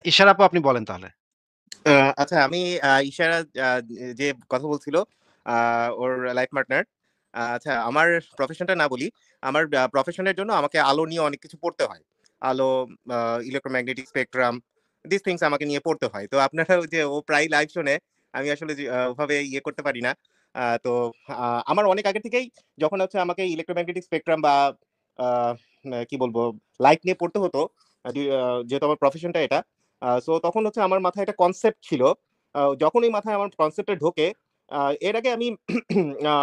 ইশারা আপু আপনি বলেন তাহলে। আ আচ্ছা আমি ইশারা আ যে কথা বলছিল ওর লাইফ পার্টনার। আচ্ছা আমার প্রফেশনটা না বলি। আমার প্রফেশনের জন্য আমাকে আলো নিয়ে অনেক কিছু পড়তে হয়। আলো, আ ইলেক্ট্রোম্যাগনেটিক স্পেকট্রাম, these things আমাকে নিয়ে পড়তে হয়। তো আপনারা ওই যে ও প্রায় লাইভ শোনে, আমি আসলে যে ওভাবে ইয়ে করতে পারি না। তো আমার অনেক আগে থেকেই যখন হচ্ছে আমাকে ইলেক্ট্রোম্যাগনেটিক স্পেকট্রাম বা আ কি বলবো লাইট নিয়ে পড়তে হতো, যেহেতু আমার প্রফেশনটা এটা। সো তখন হচ্ছে আমার মাথায় একটা কনসেপ্ট ছিল। যখনই মাথায় আমার কনসেপ্টটা ঢোকে, আ এর আগে আমি আ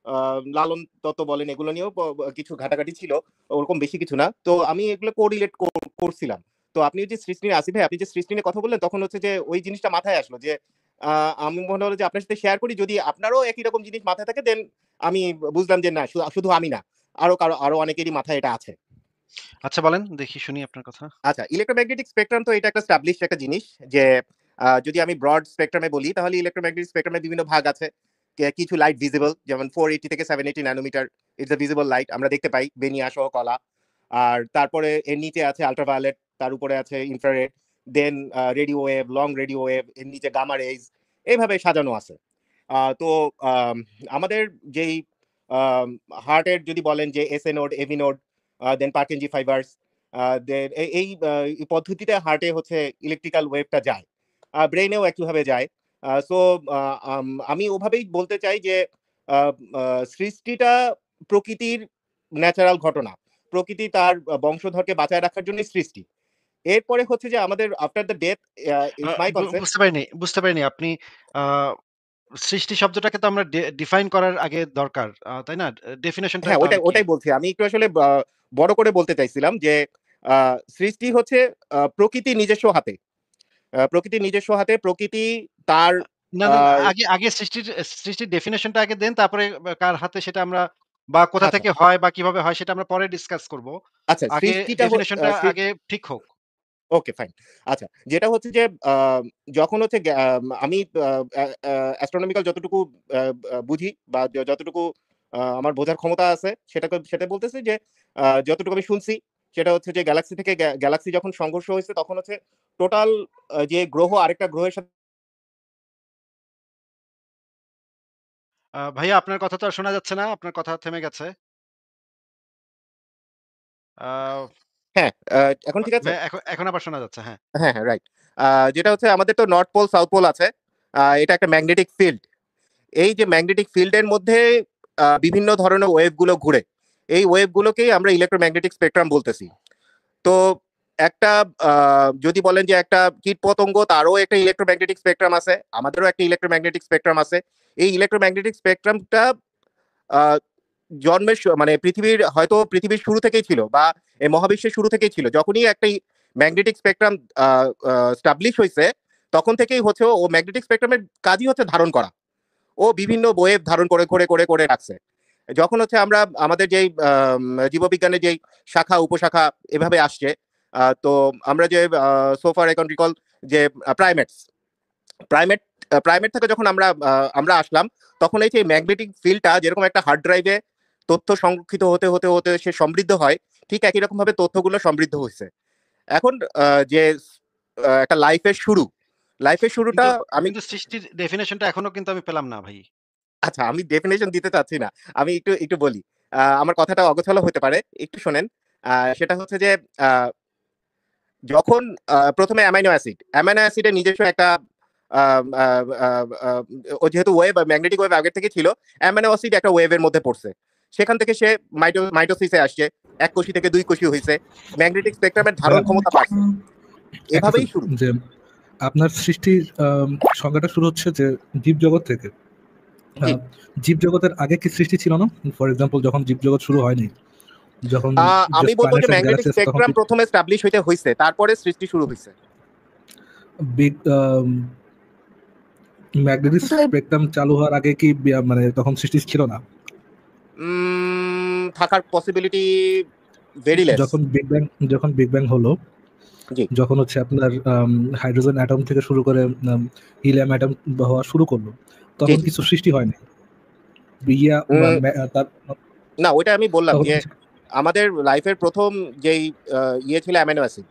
আ লালন তত্ত্ব বলেন এগুলো নিয়েও কিছু ঘাটাঘাটি ছিল। ওরকম বেশি কিছু না। তো আমি এগুলো কোরিলেট করছিলাম। তো আপনি যে সৃষ্টি নিয়ে আসিফ ভাই, আপনি যে সৃষ্টি নিয়ে কথা বললেন তখন হচ্ছে যে ওই জিনিসটা মাথায় আসলো যে আ আমি মনে হলো যে আপনার সাথে শেয়ার করি। যদি আপনারও একই রকম জিনিস মাথায় থাকে দেন আমি বুঝলাম যে না শুধু আমি না। আরো অনেকেরই মাথায় এটা আছে। আচ্ছা বলেন, দেখি শুনি আপনার কথা। আচ্ছা, ইলেক্ট্রোম্যাগনেটিক স্পেকট্রাম তো এটা একটা এস্টাবলিশড একটা জিনিস যে যদি আমি ব্রড স্পেকট্রামে বলি তাহলে ইলেক্ট্রোম্যাগনেটিক স্পেকট্রামে বিভিন্ন ভাগ আছে। কিছু লাইট ভিজিবল যেমন 480 থেকে 780 nanometre it's a visible light আমরা দেখতে পাই বেনিয়া সহ কলা। আর তারপরে এর নিচে আছে আল্ট্রাভায়োলেট, তার উপরে আছে infrared, then radio wave, long radio wave, এর নিচে গামা রেজ এভাবে সাজানো আছে। তো আম আমাদের যেই আম হার্টের যদি বলেন যে এসএ নোড, এভি নোড, দেন পার্কিনজি ফাইবারস, দেন এই পদ্ধতিতে হার্টে হচ্ছে ইলেকট্রিক্যাল ওয়েভটা যায়। ব্রেইনেও একইভাবে যায়। সো আমি ওভাবেই বলতে চাই যে আ আ সৃষ্টিটা প্রকৃতির ন্যাচারাল ঘটনা। প্রকৃতি তার বংশধরকে বাঁচায় রাখার জন্যই সৃষ্টি। এরপরে হচ্ছে যে আমাদের after the death a it's my concept. বুঝতে পারিনি। আপনি আ সৃষ্টি শব্দটাকে তো আমরা ডিফাইন করার আগে দরকার। তাই না? ডেফিনিশনটা হ্যাঁ, তাহলে কি? ওটাই বলছি। আমি একটু আসলে বড় করে বলতে চাইছিলাম যে আ সৃষ্টি হচ্ছে প্রকৃতির নিজস্ব হাতে। প্রকৃতির নিজস্ব হাতে প্রকৃতি তার আ না, আ না, না, আগে সৃষ্টির ডেফিনিশনটা আগে দেন, তারপরে কার হাতে সেটা আমরা বা কোথা আচ্ছা, থেকে হয় বা কিভাবে হয় সেটা আমরা পরে ডিসকাস করব। আচ্ছা আগে সৃষ্টিটা ডেফিনিশনটা আগে ঠিক হোক। Okay fine. আচ্ছা, যেটা হচ্ছে যে যখন হচ্ছে আমি আ অ্যা অ্যা অ্যাস্ট্রোনমিক্যাল যতটুকু আ আ বুঝি বা যতটুকু আমার বোঝার ক্ষমতা আছে সেটা বলতেছি যে যতটুকু আমি শুনছি সেটা হচ্ছে যে গ্যালাক্সি থেকে গ্যালাক্সি যখন সংঘর্ষ হইছে তখন হচ্ছে টোটাল যে গ্রহ আরেকটা গ্রহের সাথে। ভাইয়া আপনার কথা তো আর শোনা যাচ্ছে না। আপনার কথা থেমে গেছে। আ হ্যাঁ, এখন ঠিক আছে? ভাইয়া এখন আবার শোনা যাচ্ছে। হ্যাঁ। হ্যাঁ, হ্যাঁ, রাইট। যেটা হচ্ছে আমাদের তো নর্থ পোল, সাউথ পোল আছে। এটা একটা ম্যাগনেটিক ফিল্ড। এই যে ম্যাগনেটিক ফিল্ডের মধ্যে বিভিন্ন ধরনের ওয়েভ গুলো ঘুরে। এই ওয়েভ গুলোকেই আমরা ইলেক্ট্রোম্যাগনেটিক স্পেকট্রাম বলতেছি। তো একটা যদি বলেন যে একটা কীটপতঙ্গ তারও একটা ইলেক্ট্রোম্যাগনেটিক স্পেকট্রাম আছে। আমাদেরও একটা ইলেক্ট্রোম্যাগনেটিক স্পেকট্রাম আছে। এই ইলেক্ট্রোম্যাগনেটিক স্পেকট্রামটা আ জন্মের মানে পৃথিবীর শুরু থেকেই ছিল বা এই মহাবিশ্বের শুরু থেকেই ছিল। যখনই একটা ম্যাগনেটিক স্পেকট্রাম আ আ এস্টাবলিশ হইছে, তখন থেকেই হচ্ছে ও ম্যাগনেটিক স্পেকট্রামের কাজই হচ্ছে ধারণ করা। ও বিভিন্ন ওয়েভ ধারণ করে রাখছে। যখন হচ্ছে আমরা আমাদের যেই জীববিজ্ঞানের যেই শাখা উপশাখা এভাবে আসছে, তো আমরা যে so far I can recall যে প্রাইমেটস প্রাইমেট প্রাইমেট থেকে যখন আমরা আসলাম, তখন এই যে ম্যাগনেটিক ফিল্ডটা যেরকম একটা হার্ড ড্রাইভে তথ্য সংরক্ষিত হতে সে সমৃদ্ধ হয়, ঠিক একই রকম ভাবে তথ্যগুলো সমৃদ্ধ হইছে। এখন যে একটা লাইফের শুরুটা কিন্তু আমি কিন্তু সৃষ্টির ডেফিনিশনটা এখনো কিন্তু আমি পেলাম না ভাই। আচ্ছা, আমি ডেফিনিশন দিতে চাচ্ছি না। আমি একটু বলি। আমার কথাটা অগোছালো হতে পারে। একটু শোনেন। সেটা হচ্ছে যে আ যখন ১ম এ অ্যামাইনো অ্যাসিডের নিজস্ব একটা আ আ আ আ ও যেহেতু ম্যাগনেটিক ওয়েভ আগের থেকে ছিল, অ্যামাইনো অ্যাসিড একটা ওয়েভের মধ্যে পড়ছে। সেখান থেকে সে মাইটোসিসে আসছে। ১ কোষী থেকে ২ কোষী হইছে। ম্যাগনেটিক স্পেকট্রামের ধারণ ভাইয়া ক্ষমতা বাড়ছে। একটা এভাবেই শুরু। সেকেন্ড যে আপনার সৃষ্টির সংজ্ঞাটা শুরু হচ্ছে যে জীবজগৎ থেকে। জি। আ জীবজগতের আগে কি সৃষ্টি ছিল না? ফর এক্সাম্পল যখন জীবজগৎ শুরু হয়নি, যখন আমি জাস্ট বলব যে প্ল্যানেটস এন্ড ম্যাগনেটিক গ্যালাক্সি আছে তখন কি স্পেকট্রাম ১ম এস্টাবলিশ হইছে। তারপরে সৃষ্টি শুরু হইছে। বিগ ম্যাগনেটিক স্পেকট্রাম চালু হওয়ার আগে কি মানে তখন সৃষ্টি ছিল না? থাকার পসিবিলিটি ভেরি লেস। যখন বিগ ব্যাং হলো, জি। যখন হচ্ছে আপনার হাইড্রোজেন অ্যাটম থেকে শুরু করে হিলিয়াম অ্যাটম হওয়া শুরু করলো, জি, তখন জি। কিছু সৃষ্টি হয়নি। ইয়া উম তার না ওইটা আমি বললাম তখন যে কিছু আমাদের লাইফের ১ম যেই ইয়ে ছিল অ্যামাইনো অ্যাসিড।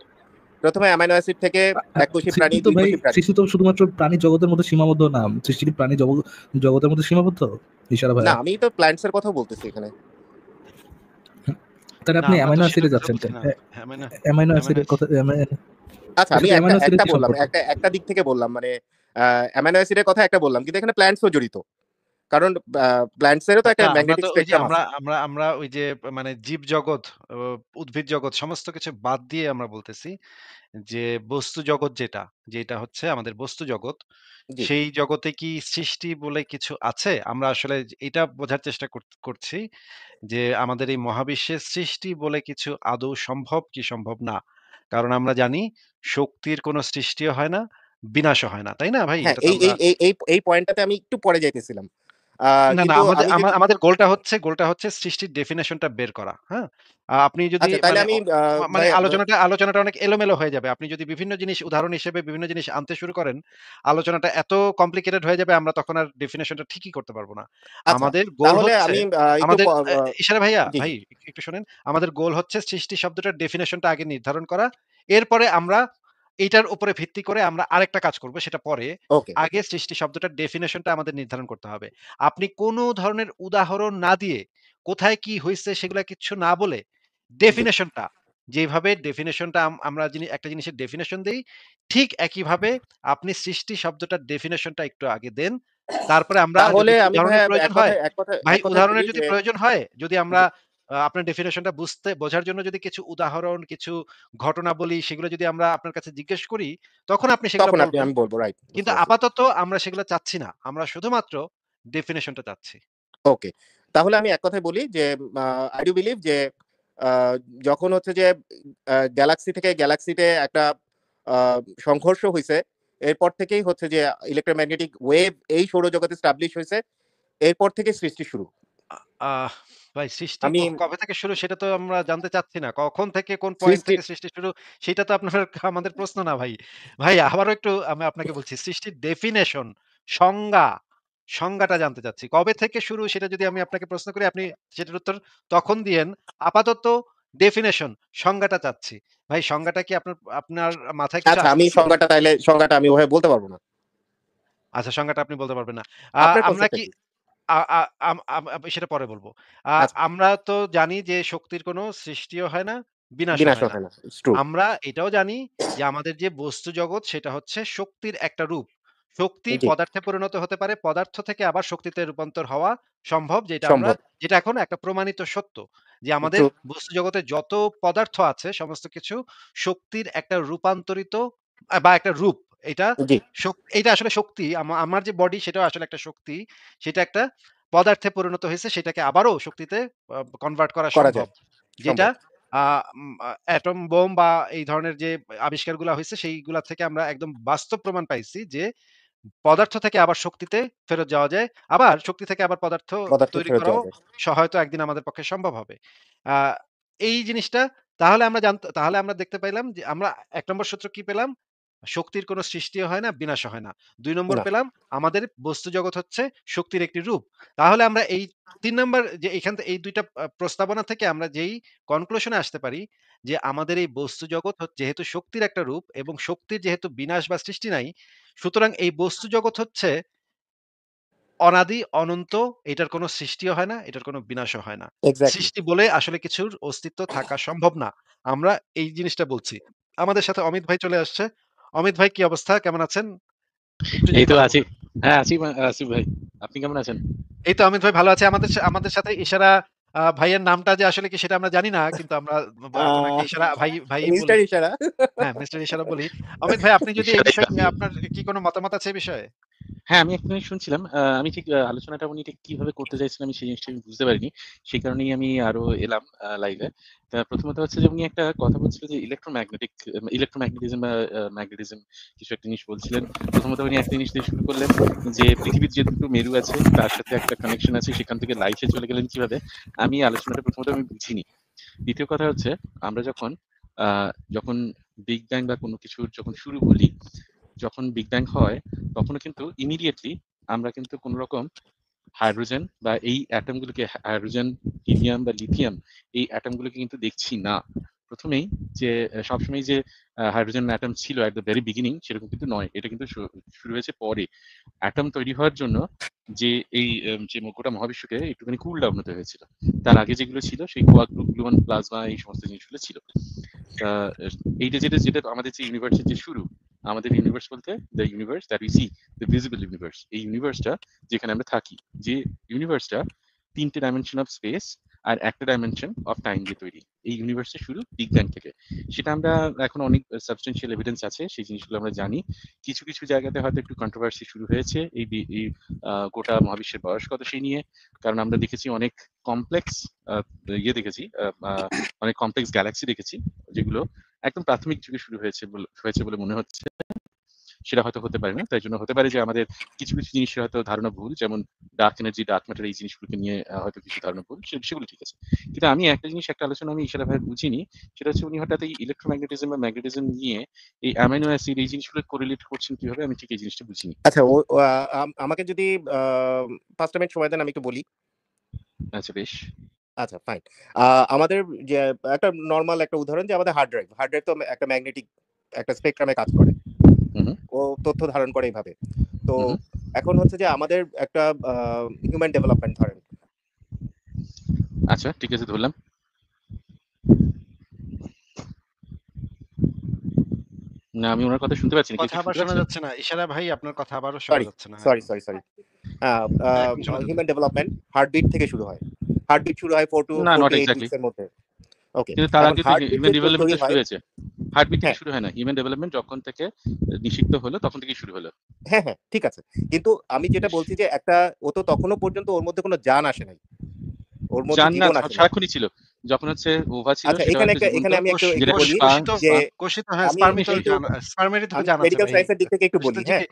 প্রথমে অ্যামাইনো অ্যাসিড থেকে এককোষী প্রাণী, সৃষ্টি তো ভাই, দুইকোষী প্রাণী। সৃষ্টি তো শুধুমাত্র প্রাণী জগতের মধ্যে সীমাবদ্ধ না, সৃষ্টি কি প্রাণী জগতের মধ্যে সীমাবদ্ধ ইশারা না, ভাইয়া? আমি তো প্ল্যান্টস এর কথাও বলতেছি এখানে। তাহলে না আপনি আমরা তো অ্যামাইনো সেটা অ্যাসিডে কথা যাচ্ছেন বলছি কেন? না। অ্যামাইনো অ্যামাইনো অ্যামাইনো অ্যাসিডের কথা আচ্ছা, এর আমি সাথে অ্যামাইনো অ্যাসিডের একটা কি বললাম, সম্পর্ক? একটা দিক থেকে বললাম, মানে অ্যামাইনো অ্যাসিডের কথা একটা বললাম, কিন্তু এখানে প্ল্যান্টসও জড়িত। কারণ প্ল্যান্টস এরও তো একটা না আমরা ম্যাগনেটিক তো ওই যে স্পেকট্রাম আমরা আছে। আমরা আমরা ওই যে মানে জীব জগৎ, উদ্ভিদ জগৎ সমস্ত কিছু বাদ দিয়ে আমরা বলতেছি যে বস্তু জগৎ যেটা হচ্ছে আমাদের বস্তু জগৎ, জি। সেই জগতে কি সৃষ্টি বলে কিছু আছে? আমরা আসলে এটা বোঝার চেষ্টা করছি যে আমাদের এই মহাবিশ্বের সৃষ্টি বলে কিছু আদৌ সম্ভব কি সম্ভব না। কারণ আমরা জানি শক্তির কোনো সৃষ্টিও হয় না, বিনাশও হয় না। তাই না ভাই? হ্যাঁ, এটা তো এই আমরা এই এই এই এই পয়েন্টটাতে আমি একটু পরে যাইতেছিলাম। না, না কিন্তু আমাদের আমি যদি আমাদের গোলটা হচ্ছে সৃষ্টির ডেফিনিশনটা বের করা। হ্যাঁ? আপনি যদি আচ্ছা, তাহলে মানে আমি মানে ভাই আলোচনাটা অনেক এলোমেলো হয়ে যাবে। আপনি যদি বিভিন্ন জিনিস উদাহরণ হিসেবে বিভিন্ন জিনিস আনতে শুরু করেন, আলোচনাটা এত কমপ্লিকেটেড হয়ে যাবে আমরা তখন আর ডেফিনিশনটা ঠিকই করতে পারব না। আচ্ছা, আমাদের গোল তাহলে হচ্ছে আমি একটু আমাদের ইশারা ভাইয়া, জি, জি। ভাই একটু শোনেন। আমাদের গোল হচ্ছে সৃষ্টি শব্দটার ডেফিনিশনটা আগে নির্ধারণ করা। এরপরে আমরা এইটার উপরে ভিত্তি করে আমরা আরেকটা কাজ করব সেটা পরে। ওকে, আগে সৃষ্টি শব্দটার ডেফিনিশনটা আমাদের নির্ধারণ করতে হবে। আপনি কোন ধরনের উদাহরণ না দিয়ে, কোথায় কি হইছে সেগুলা কিচ্ছু না বলে, জি। ডেফিনিশনটা যেভাবে ডেফিনিশনটা আমরা একটা জিনিসের ডেফিনিশন দেই, ঠিক একইভাবে আপনি সৃষ্টি শব্দটার ডেফিনিশনটা একটু আগে দেন। তারপরে আমরা তাহলে যদি আমি উদাহরণের ভাইয়া প্রয়োজন হয়, ভাই এক কথায় বলি উদাহরণের যদি যে প্রয়োজন হয়, যদি আমরা জি, আপনার ডেফিনিশনটা বোঝার জন্য যদি কিছু উদাহরণ, কিছু ঘটনাবলী সেগুলো যদি আমরা আপনার কাছে জিজ্ঞেস করি, তখন আপনি সেগুলো তখন বলবেন। আমি বলবো, রাইট, বুঝতে কিন্তু পারছি। আপাতত আমরা সেগুলো চাচ্ছি না। আমরা শুধুমাত্র ডেফিনিশনটা চাচ্ছি। ওকে। তাহলে আমি এক কথায় বলি যে আই ডু বিলিভ যে আ যখন হচ্ছে যে গ্যালাক্সি থেকে গ্যালাক্সিতে একটা আ সংঘর্ষ হইছে, এরপর থেকেই হচ্ছে যে ইলেক্ট্রোম্যাগনেটিক ওয়েভ এই সৌরজগতে এস্টাবলিশ হইছে। এরপর থেকে সৃষ্টি শুরু। আ আহ ভাই সৃষ্টি আমি কবে থেকে শুরু সেটা তো আমরা জানতে চাচ্ছি না। কখন থেকে কোন পয়েন্ট সৃষ্টি থেকে সৃষ্টি শুরু সেটা তো আপনার আমাদের প্রশ্ন না ভাই। ভাই আবারও একটু আমি আপনাকে বলছি সৃষ্টির ডেফিনিশন, সংজ্ঞা, সংজ্ঞাটা জানতে চাচ্ছি। কবে থেকে শুরু সেটা যদি আমি আপনাকে প্রশ্ন করি আপনি সেটার উত্তর তখন দিয়েন। আপাতত ডেফিনিশন, সংজ্ঞাটা চাচ্ছি। ভাই সংজ্ঞাটা কি আপনার আপনার মাথায় কিছু আচ্ছা, আমি আসতেছে? সংজ্ঞাটা আমি ওভাবে বলতে পারব না। আচ্ছা সংজ্ঞাটা আপনি বলতে পারবেন না। আপনার আমরা কনসেপ্টটা কি কি? আ আ আম আম আম সেটা পরে বলব। আচ্ছা, আমরা তো জানি যে শক্তির কোনো সৃষ্টিও হয় না, বিনাশও হয় বিনাশও না। হয় না। It's true. আমরা এটাও জানি যে আমাদের যে বস্তু জগৎ সেটা হচ্ছে শক্তির একটা রূপ। শক্তি জি, পদার্থে পরিণত হতে পারে, পদার্থ থেকে আবার শক্তিতে রূপান্তর হওয়া সম্ভব সম্ভব। যেটা এখন একটা প্রমাণিত সত্য। যে আমাদের ট্রু। বস্তু জগতে যত পদার্থ আছে সমস্ত কিছু শক্তির একটা রূপান্তরিত বা একটা রূপ। এটা জি, এইটা আসলে শক্তি। আমার যে বডি সেটাও আসলে একটা শক্তি। সেটা একটা পদার্থে পরিণত হয়েছে সেটাকে আবারও শক্তিতে কনভার্ট করা করা সম্ভব। যায়। যেটা সম্ভব। আ উম আ অ্যাটম বোম বা এই ধরনের যে আবিষ্কারগুলা হইছে সেইগুলা থেকে আমরা একদম বাস্তব প্রমাণ পাইছি যে পদার্থ থেকে আবার শক্তিতে ফেরত যাওয়া যায়। আবার শক্তি থেকে আবার পদার্থ পদার্থে তৈরি ফেরত করাও যাওয়া যায়। হয়তো একদিন আমাদের পক্ষে সম্ভব হবে। আ এই জিনিসটা তাহলে আমরা দেখতে পাইলাম যে আমরা ১ নম্বর সূত্র কি পেলাম? শক্তির কোনো সৃষ্টিও হয় না, বিনাশও হয় না। ২ নম্বর না। পেলাম আমাদের বস্তু জগৎ হচ্ছে শক্তির একটি রূপ। তাহলে আমরা এই ৩ নাম্বার যে এই ২ টা প্রস্তাবনা থেকে আমরা যেই কনক্লুশন এ আসতে পারি যে আমাদের এই বস্তু জগৎ যেহেতু শক্তির একটা রূপ এবং শক্তির যেহেতু বিনাশ বা সৃষ্টি নাই, সুতরাং এই বস্তু জগৎ হচ্ছে অনাদি, অনন্ত, এটার কোনো সৃষ্টিও হয় না, এটার কোনো বিনাশও হয় না। এক্সাক্টলি। সৃষ্টি বলে আসলে কিছুর অস্তিত্ব থাকা সম্ভব না। আমরা এই জিনিসটা বলছি। আমাদের সাথে অমিত ভাই চলে আসছে। অমিত ভাই কি অবস্থা? কেমন আছেন? একটু এই যদি তো কথা আছি। বলতেন। হ্যাঁ, আছি আসিফ ভাই। আপনি কেমন আছেন? এই তো অমিত ভাই ভালো আছে। আমাদের সাথে ইশারা ভাইয়ের নামটা যে আসলে কি সেটা আমরা জানি না। কিন্তু আমরা আ উনাকে ইশারা ভাইই মিস্টার বলি। ইশারা। হ্যাঁ, মিস্টার ইশারা বলি। অমিত ভাই আপনি যদি এই ঈশ্বরের বিষয়ে কাছে। আপনার কি কোনো মতামত আছে এই বিষয়ে? হ্যাঁ, আমি এক্ষুনি শুনছিলাম। আমি ঠিক আলোচনাটা উনি ঠিক কিভাবে করতে চাইছিলেন আমি সেই জিনিসটা আমি বুঝতে পারিনি। সেই কারণেই আমি আরো এলাম লাইভে। প্রথমত হচ্ছে যে উনি একটা কথা বলছিলেন যে ইলেক্ট্রোম্যাগনেটিজম বা ম্যাগনেটিজম কিছু একটা জিনিস বলছিলেন। প্রথমত উনি একটা জিনিস দিয়ে শুরু করলেন যে পৃথিবীর যে দুটো মেরু আছে তার সাথে একটা কানেকশন আছে সেখান থেকে লাইফে চলে গেলেন কিভাবে? আমি আলোচনাটা প্রথমত আমি বুঝিনি। দ্বিতীয় কথা হচ্ছে আমরা আ যখন বিগ ব্যাং বা কোনো কিছুর যখন শুরু বলি, যখন বিগ ব্যাং হয় তখনও কিন্তু ইমিডিয়েটলি আমরা কিন্তু কোন রকম হাইড্রোজেন বা এই অ্যাটম গুলোকে হাইড্রোজেন, হিলিয়াম বা লিথিয়াম এই অ্যাটম গুলোকে কিন্তু দেখছি না। প্রথমেই যে সবসময় যে হাইড্রোজেন অ্যাটম ছিল এট দ্য ভেরি বিগিনিং সেরকম কিন্তু নয়, এটা কিন্তু শুরু হয়েছে পরে। অ্যাটম তৈরি হওয়ার জন্য যে এই যে গোটা মহাবিশ্বকে একটুখানি কুল ডাউন হতে হয়েছিল। তার আগে যেগুলো ছিল সেই কোয়াক, গ্লুয়ন, প্লাজমা এই সমস্ত জিনিসগুলো ছিল। এইটা যেটা যেটা আমাদের যে ইউনিভার্সের যে শুরু, আমাদের ইউনিভার্স বলতে the universe that we see, the visible universe, এই ইউনিভার্সটা যেখানে আমরা থাকি, যে ইউনিভার্সটা 3টে ডাইমেনশন অফ স্পেস আর একটা ডাইমেনশন অফ টাইম দিয়ে তৈরি। এই ইউনিভার্সের শুরু বিগ ব্যাং থেকে। সেটা আমরা এখন অনেক সাবস্টেন্সিয়াল এভিডেন্স আছে, সেই জিনিসগুলো আমরা জানি। কিছু কিছু জায়গাতে হয়তো একটু কন্ট্রোভার্সি শুরু হয়েছে এই গোটা মহাবিশ্বের বয়স কত সেই নিয়ে, কারণ আমরা দেখেছি অনেক কমপ্লেক্স দেখেছি, অনেক কমপ্লেক্স গ্যালাক্সি দেখেছি যেগুলো একদম প্রাথমিক যুগে শুরু হয়েছে বলে মনে হচ্ছে। সেটা হয়তো হতে পারে না, তাই জন্য হতে পারে যে আমাদের কিছু কিছু জিনিসের হয়তো ধারণা ভুল, যেমন ডার্ক এনার্জি, ডার্ক ম্যাটার, এই জিনিসগুলোকে নিয়ে হয়তো কিছু ধারণা ভুল, সেগুলো ঠিক আছে। কিন্তু আমি একটা আলোচনা আমি ইশারা ভাই বুঝিনি, সেটা হচ্ছে উনি হঠাৎ এই ইলেকট্রোম্যাগনেটিজম বা ম্যাগনেটিজম নিয়ে এই অ্যামাইনো অ্যাসিড এই জিনিসগুলো কোরিলেট করছেন কিভাবে, আমি ঠিক এই জিনিসটা বুঝিনি। আচ্ছা, আমাকে যদি 5 মিনিট সময় দেন আমি একটু বলি। আচ্ছা, বেশ। আচ্ছা, ফাইন। আমাদের যে একটা নরমাল একটা উদাহরণ, যে আমাদের হার্ড ড্রাইভ তো একটা ম্যাগনেটিক একটা স্পেকট্রামে কাজ করে, ও তথ্য ধারণ করে এইভাবে। তো এখন হচ্ছে যে আমাদের একটা হিউম্যান ডেভেলপমেন্ট ধরেন। আচ্ছা, ঠিক আছে, ধরলাম। না, আমি ওনার কথা শুনতে পাচ্ছি না। কথা আবার শোনা যাচ্ছে না। ইশারা ভাই আপনার কথা আবারও শোনা সরি যাচ্ছে না। Sorry sorry sorry human development heartbeat থেকে শুরু হয়। হার্টবিট শুরু হয় 4 to 48 উইকস এর মধ্যে। ওকে, কিন্তু তার আগে হিউম্যান ডেভেলপমেন্ট শুরু হয়েছে। হার্টবিট থেকে শুরু হয় না, হিউম্যান ডেভেলপমেন্ট যখন থেকে নিষিদ্ধ হলো তখন থেকে শুরু হলো। হ্যাঁ হ্যাঁ, ঠিক আছে, কিন্তু আমি যেটা বলছি যে একটা ও তো তখনও পর্যন্ত ওর মধ্যে কোনো জান আসে নাই, ওর মধ্যে জীবন আসে না, সারাক্ষণই ছিল। যখন হচ্ছে ওভা ছিল, আচ্ছা, এখানে আমি একটু বলি যে কোষিত, হ্যাঁ, স্পার্মেরই তো জানা আছে মেডিকেল ভাই। সায়েন্সের দিক থেকে একটু বলি। হ্যাঁ,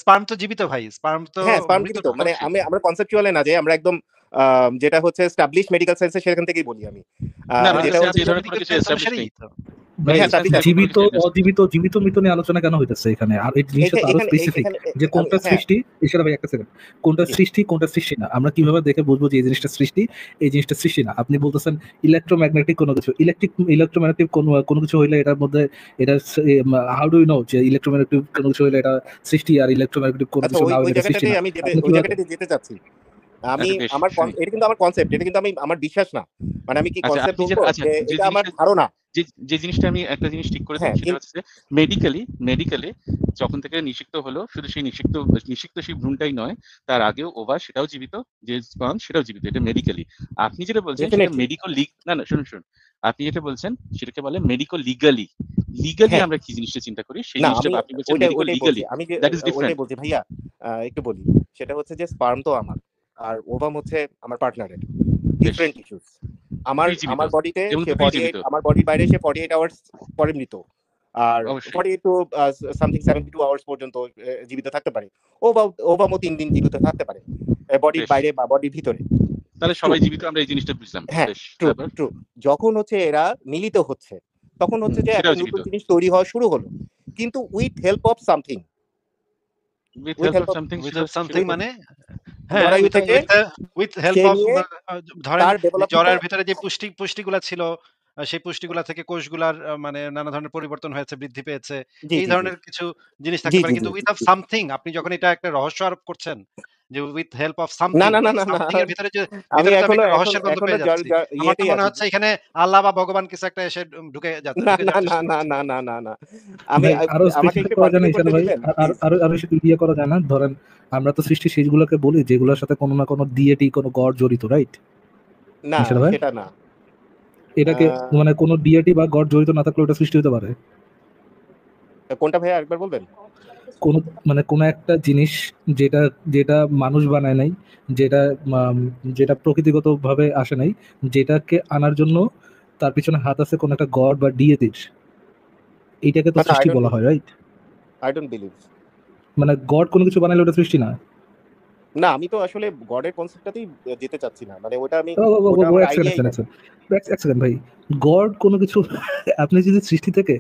স্পার্ম তো জীবিত ভাই, স্পার্ম তো জীবিত, মানে আমরা কনসেপচুয়ালে না, যে আমরা একদম যেটা হচ্ছে এস্টাবলিশ মেডিকেল সায়েন্সে সেখান থেকেই বলি আমি। যেটা হচ্ছে জীবিত অজীবিত, জীবিত মৃত নিয়ে আলোচনা কেন হইতেছে এখানে? আর এই জিনিসটা আরো স্পেসিফিক, যে কোনটা সৃষ্টি, এছাড়া ভাই একটা সেকেন্ড, কোনটা সৃষ্টি কোনটা সৃষ্টি না, আমরা কিভাবে দেখে বুঝবো যে এই জিনিসটা সৃষ্টি, এই জিনিসটা সৃষ্টি না? আপনি বলতেছেন ইলেকট্রোম্যাগনেটিক কোনো কিছু, ইলেকট্রোম্যাগনেটিক কোনো কিছু হইলে এটার মধ্যে এটা হাউ ডু ইউ নো যে ইলেকট্রোম্যাগনেটিক কোনো কিছু হইলে এটা সৃষ্টি, আর ইলেকট্রোম্যাগনেটিক কোনো কিছু না হইলে এটা সৃষ্টি না? ওই জায়গাটাতে যেতে চাচ্ছি আমি। এটা কিন্তু আমার কনসেপ্ট, এটা কিন্তু আমার বিশ্বাস না, মানে আমি কি কনসেপ্ট বলবো, এটা আমার ধারণা। যে জিনিসটা আমি একটা জিনিস ঠিক করে দিই, সেটা হচ্ছে মেডিকেলি যখন থেকে নিষিক্ত হলো, শুধু সেই নিষিক্ত সেই ভ্রূণটাই নয়, তার আগেও ওভা সেটাও জীবিত, যে স্পার্ম সেটাও জীবিত, এটা মেডিকেলি। আপনি যেটা বলছেন সেটা মেডিকো লিগ, না শুনুন, আপনি যেটা বলছেন সেটাকে বলে মেডিকো লিগালি। আমরা কি জিনিসটা চিন্তা করি, সেই জিনিসটা আপনি বলছেন medico legally, that is different. বলছি ভাইয়া, একটু বলি, সেটা হচ্ছে যে স্পার্ম তো আমার, আর ওভাম হচ্ছে আমার পার্টনারের, ডিফারেন্ট ইস্যুস। আমার বডিতে আমার বডির বাইরে সে 48 আওয়ার্স পরে মৃত, আর 48 to something 72 আওয়ার্স পর্যন্ত জীবিত থাকতে পারে। ওভামও 3 দিন জীবিত থাকতে পারে, বডির বাইরে বা বডির ভিতরে। তাহলে সবাই জীবিত, আমরা এই জিনিসটা বুঝলাম। হ্যাঁ, ট্রু। যখন হচ্ছে এরা মিলিত হচ্ছে, তখন হচ্ছে যে একটা নতুন জিনিস তৈরি হওয়া শুরু হলো, কিন্তু উইথ হেল্প অফ সামথিং। মানে উইথ হেল্প অফ, ধরেন জরায়ুর ভিতরে যে পুষ্টিগুলা ছিল, সেই পুষ্টিগুলা থেকে কোষগুলার মানে নানা ধরনের পরিবর্তন হয়েছে, বৃদ্ধি পেয়েছে, এই ধরনের কিছু জিনিস থাকতে পারে। কিন্তু উইথ অফ সামথিং, আপনি যখন এটা একটা রহস্য আরোপ করছেন যে with help of something, something এর ভিতরে যে আমি এখন রহস্যের গন্ধ পেয়ে যাচ্ছি। আমার তো মনে হচ্ছে এখানে আল্লাহ বা ভগবান কিছু একটা এসে ঢুকে যাচ্ছে। না আমি আমাকে একটু কনফিউজ করতে দিবেন, আরো ইয়ে করা যায় না? ধরেন আমরা তো সৃষ্টি সেইগুলোকে বলি যেগুলোর সাথে কোনো না কোনো ডিএটি, কোনো গড জড়িত, রাইট? না, সেটা না। এটাকে মানে কোনো ডিএটি বা গড জড়িত না থাকলে ওটা সৃষ্টি হতে পারে। কোনটা ভাই আরেকবার বলবেন? কোন একটা জিনিস যেটা মানুষ বানায় নাই, যেটা প্রকৃতিগতভাবে আসে নাই, যেটাকে আনার জন্য তার পিছনে হাত আছে কোন একটা গড বা ডিএটির, এইটাকে তো সৃষ্টি বলা হয়, রাইট? আই ডোন্ট বিলিভ, মানে গড কোনো কিছু বানাইলে ওটা সৃষ্টি না। না, আমি তো আসলে গডের কনসেপ্টটাতেই যেতে চাচ্ছি না, মানে ওটা আমি এক সেকেন্ড ভাই, গড কোনো কিছু আপনি যদি সৃষ্টি থেকে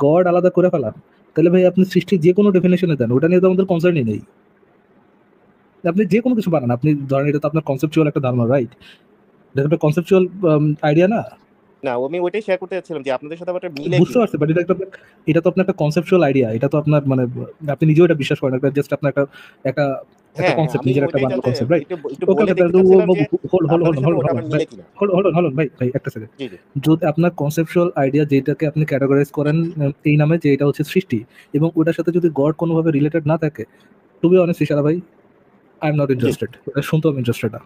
গড আলাদা করে ফেলান, তাহলে ভাই আপনি সৃষ্টির যে কোনো ডেফিনেশনে দেন, ওটা নিয়ে তো আমাদের কনসার্নই নেই। আপনি যে কোনো কিছু বানান, আপনি ধরেন এটা তো আপনার কনসেপচুয়াল একটা ধারণা, রাইট? এটা একটা কনসেপচুয়াল আইডিয়া না? না, আমি ওইটাই শেয়ার করতে চাচ্ছিলাম যে আপনাদের সাথে ব্যাপারটা মিলে বুঝতে কিনা। পারছি, বাট এটা তো আপনার একটা কনসেপচুয়াল আইডিয়া, এটা তো আপনার মানে আপনি নিজেও এটা বিশ্বাস করেন, একটা জাস্ট আপনার একটা একটা একটা হ্যাঁ, কনসেপ্ট, আমি নিজের একটা ওইটাই বানানো জাস্ট কনসেপ্ট, রাইট? একটু একটু ওকে বলে ওকে, দেখতে চাচ্ছিলাম যে হোল্ড আপনাদের সাথে ওটা অন আবার ভাই, মিলে কিনা। হোল্ড একটা সেকেন্ড। জি, জি। যদি আপনার কনসেপচুয়াল আইডিয়া যেটাকে আপনি ক্যাটাগরাইজ করেন এই নামে যে এটা হচ্ছে সৃষ্টি, এবং ওটার সাথে যদি গড কোনোভাবে রিলেটেড না থাকে, টু বি অনেস্ট ইশারা ভাই, I am not G. Interested, এটা শুনতেও আমি ইন্টারেস্টেড না।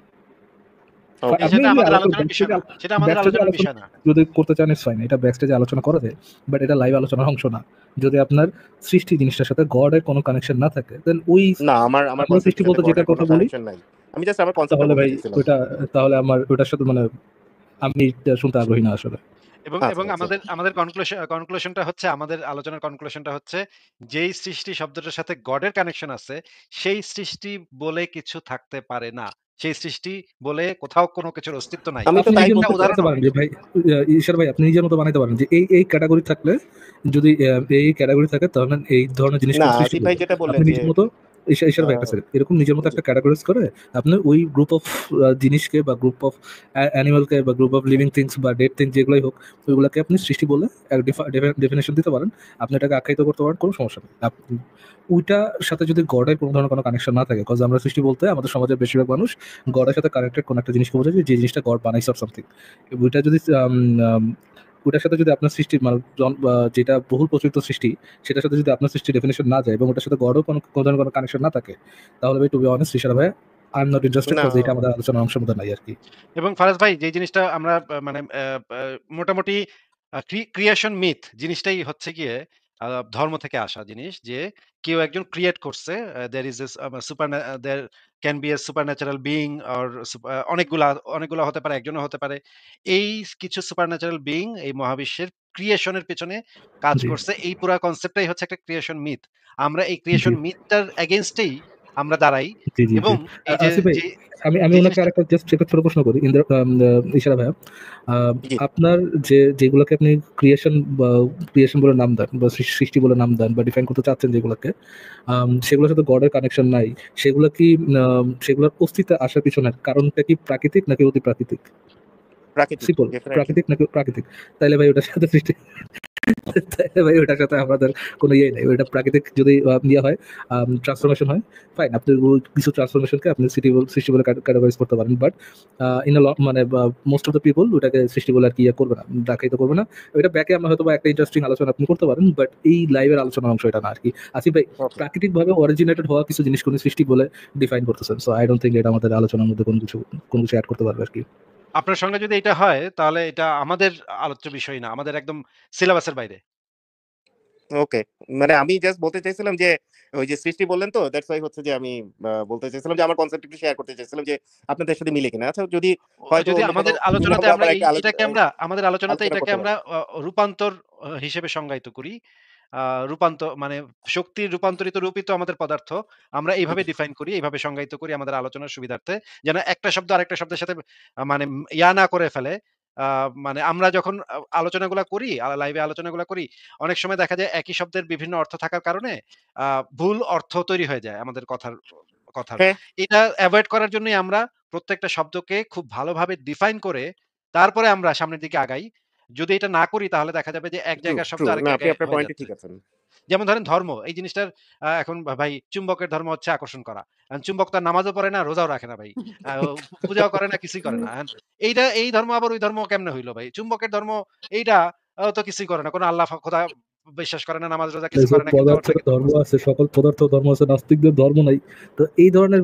ওকে। আপনি সেটা এমনি আমাদের আলোচনা আলোচনার বিষয় না। সেটা আমাদের ব্যাকস্টেজে আলোচনার আলোচনা বিষয় না। যদি করতে চান ইটস ফাইন, এটা ব্যাকস্টেজে আলোচনা করা যায়, বাট এটা লাইভ আলোচনার অংশ না। যদি আপনার সৃষ্টি জিনিসটার সাথে গডের কোনো কানেকশন না থাকে, দেন ওই না, আমার আমরা সৃষ্টি কনসেপ্টের সাথে বলতে যেটার গডের কোনো কথা বলি, কানেকশন নাই। আমি জাস্ট আমার কনসেপ্টটা তাহলে বলতে ভাই চাইছিলাম। ওইটা, তাহলে আমার ওইটার সাথে মানে আমি এটা শুনতে আগ্রহী না আসলে। এবং আচ্ছা। আমাদের কনক্লুশনটা হচ্ছে, আমাদের আলোচনার কনক্লুশনটা হচ্ছে, যেই সৃষ্টি শব্দটার সাথে গডের কানেকশন আছে, সেই সৃষ্টি বলে কিছু থাকতে পারে না। সেই সৃষ্টি বলে কোথাও কোনো কিছুর অস্তিত্ব নাই। আমি তো আপনি তাই নিজের বলতে মতো বানাতে উদাহরণও পারেন যে ভাই, ঈশ্বর ভাই, আপনি নিজের মতো বানাতে পারেন যে এই ক্যাটাগরি থাকলে, যদি এই ক্যাটাগরি থাকে তাহলে এই ধরনের জিনিসকে না, সৃষ্টি আসিফ ভাই করবে। যেটা বললেন আপনি যে নিজের মতো ঈশ্বর ভাই একটা second, এরকম নিজের মতো জি। একটা ক্যাটাগরাইজ করে আপনি ওই গ্রুপ অফ জিনিসকে বা গ্রুপ অফ অ্যানিমালকে বা গ্রুপ অফ লিভিং থিংস বা ডেড থিংস যেগুলোই হোক, ওইগুলোকে আপনি সৃষ্টি বলে ডেফিনেশন দিতে পারেন, আপনি এটাকে আখ্যায়িত করতে পারেন, কোনো সমস্যা নেই। ওইটার সাথে যদি গডের কোনো ধরনের কোনো কানেকশন না থাকে, কজ আমরা সৃষ্টি বলতে আমাদের সমাজের বেশিরভাগ মানুষ গডের সাথে কানেক্টেড কোনো একটা জিনিসকে বোঝায় যে জিনিসটা গড বানাইছে অর সামথিং। ওইটা যদি ওটার সাথে যদি আপনার সৃষ্টি মানে যেটা বহুল প্রচলিত সৃষ্টি, সেটার সাথে যদি আপনার সৃষ্টি ডেফিনেশন না যায় এবং ওটার সাথে গডও কোনো ধরনের কোনো কানেকশন না থাকে, তাহলে ভাই টু বি অনেস্ট ঋষার ভাই, আই এম নট ইন্টারেস্টেড, না, কজ এটা আমাদের আলোচনার অংশের মধ্যে নাই আর কি। এবং ফারাজ ভাই, যে জিনিসটা আমরা মানে মোটামুটি ক্রিয়েশন মিথ জিনিসটাই হচ্ছে গিয়ে ধর্ম থেকে আসা জিনিস, যে কেউ একজন ক্রিয়েট করছে, there is super, there can be a supernatural being, or অনেকগুলা অনেকগুলা হতে পারে, একজনও হতে পারে। এই কিছু সুপার ন্যাচারাল বিইং এই মহাবিশ্বের ক্রিয়েশনের পেছনে কাজ জি করছে। এই পুরা কনসেপ্টটাই হচ্ছে একটা ক্রিয়েশন মিথ। আমরা এই জি ক্রিয়েশন মিথটার এগেইনস্টেই আমরা দাঁড়াই। জি জি জি। এবং এই যে আসিফ ভাই, যে আমি যে ওনাকে জিনিসটা আরেকটা জাস্ট একটা ছোট প্রশ্ন করি, ইশারা ভাইয়া, জি। আপনার যেগুলোকে আপনি ক্রিয়েশন বলে নাম দেন বা সৃষ্টি বলে নাম দেন বা ডিফাইন করতে চাচ্ছেন যেগুলোকে, সেগুলোর সাথে গডের কানেকশন নাই, সেগুলো কি সেগুলোর অস্তিত্বে আসার পিছনে কারণটা কি প্রাকৃতিক নাকি অতি প্রাকৃতিক? প্রাকৃতিক, সিম্পল, ডেফিনিটলি। প্রাকৃতিক নাকি প্রাকৃতিক? তাইলে ভাই ওটার সাথে সৃষ্টি তাইলে ভাই ওটার সাথে আমাদের কোনো ইয়ে নেই। ওটা প্রাকৃতিক যদি ইয়ে হয়, ট্রান্সফরমেশন হয়, ফাইন, আপনি কিছু ট্রান্সফরমেশনকে আপনি সৃষ্টি বলে ক্যাটাগরাইজ করতে পারেন, বাট ইন আ মানে মোস্ট অফ দ্য পিপল ওটাকে সৃষ্টি বলে আর কি ইয়ে করবে না, দেখাইতে করবে না। ওইটা ব্যাকে আমরা হয়তো বা একটা ইন্টারেস্টিং আলোচনা আপনি করতে পারেন, বাট এই লাইভের আলোচনার অংশ এটা না আর কি। আসিফ ভাই, ওকে। প্রাকৃতিকভাবে অরিজিনেটেড হওয়া কিছু জিনিস কোনো সৃষ্টি বলে ডিফাইন করতেছেন, সো আই ডোন্ট থিংক এটা আমাদের আলোচনার মধ্যে কোনো কিছু অ্যাড করতে পারবে আর কি। আপনার সঙ্গে যদি এটা হয়, তাহলে এটা আমাদের আলোচ্য বিষয় না। আমাদের একদম সিলেবাসের বাইরে। ওকে। মানে আমি জাস্ট বলতে চাইছিলাম যে ওই যে সৃষ্টি বললেন তো, দ্যাটস ওয়াই হচ্ছে যে আমি বলতে চাইছিলাম যে আমার কনসেপ্ট একটু শেয়ার করতে চাইছিলাম যে আপনাদের সাথে মিলে কিনা। আচ্ছা, যদি হয়তো যদি অন্য কোনো আমাদের আলোচনাতে ভিন্নভাবে আমরা আমরা একটা আমাদের আলোচনাতে আলোচনা এটাকে করতে আমরা পারি। রূপান্তর হিসেবে সংজ্ঞায়িত করি। মানে শক্তির রূপান্তরিত রূপই তো আমাদের পদার্থ। আমরা এইভাবে জি। ডিফাইন করি, এইভাবে সংজ্ঞায়িত করি আমাদের আলোচনার সুবিধার্থে। যেন একটা শব্দ আরেকটা শব্দের সাথে মানে ইয়া না করে ফেলে। আ মানে আমরা যখন আলোচনাগুলা করি, লাইভে আলোচনাগুলা করি, অনেক সময় দেখা যায় একই শব্দের বিভিন্ন অর্থ থাকার কারণে আ ভুল অর্থ তৈরি হয়ে যায় আমাদের কথার। হ্যাঁ, এটা এভয়েড করার জন্যই আমরা প্রত্যেকটা শব্দকে খুব ভালোভাবে ডিফাইন করে তারপরে আমরা সামনের দিকে আগাই। যদি এটা না করি, তাহলে দেখা যাবে যে এক ট্রু, জায়গার শব্দ ট্রু। আরেক না, আপনি জায়গায় আপনার হয়ে পয়েন্টে যাচ্ছে। ঠিক আছেন। যেমন ধরেন ধর্ম, এই জিনিসটার এখন ভাই চুম্বকের ধর্ম হচ্ছে আকর্ষণ করা। চুম্বক তো আর নামাজও পড়ে না, রোজাও রাখে না ভাই। আ পূজাও করে না, কিছুই করে না। এই ধর্ম আবার ওই ধর্ম কেমনে হইল ভাই? চুম্বকের ধর্ম এইটা তো কিছুই করে না। কোন আল্লাহ খোদা বিশ্বাস করে না, নামাজ রোজা কিছু যে করে না, কিন্তু আবার পদার্থের থাকে ধর্ম আছে, সকল পদার্থ ধর্ম আছে, নাস্তিকদের ধর্ম নাই। তো এই ধরনের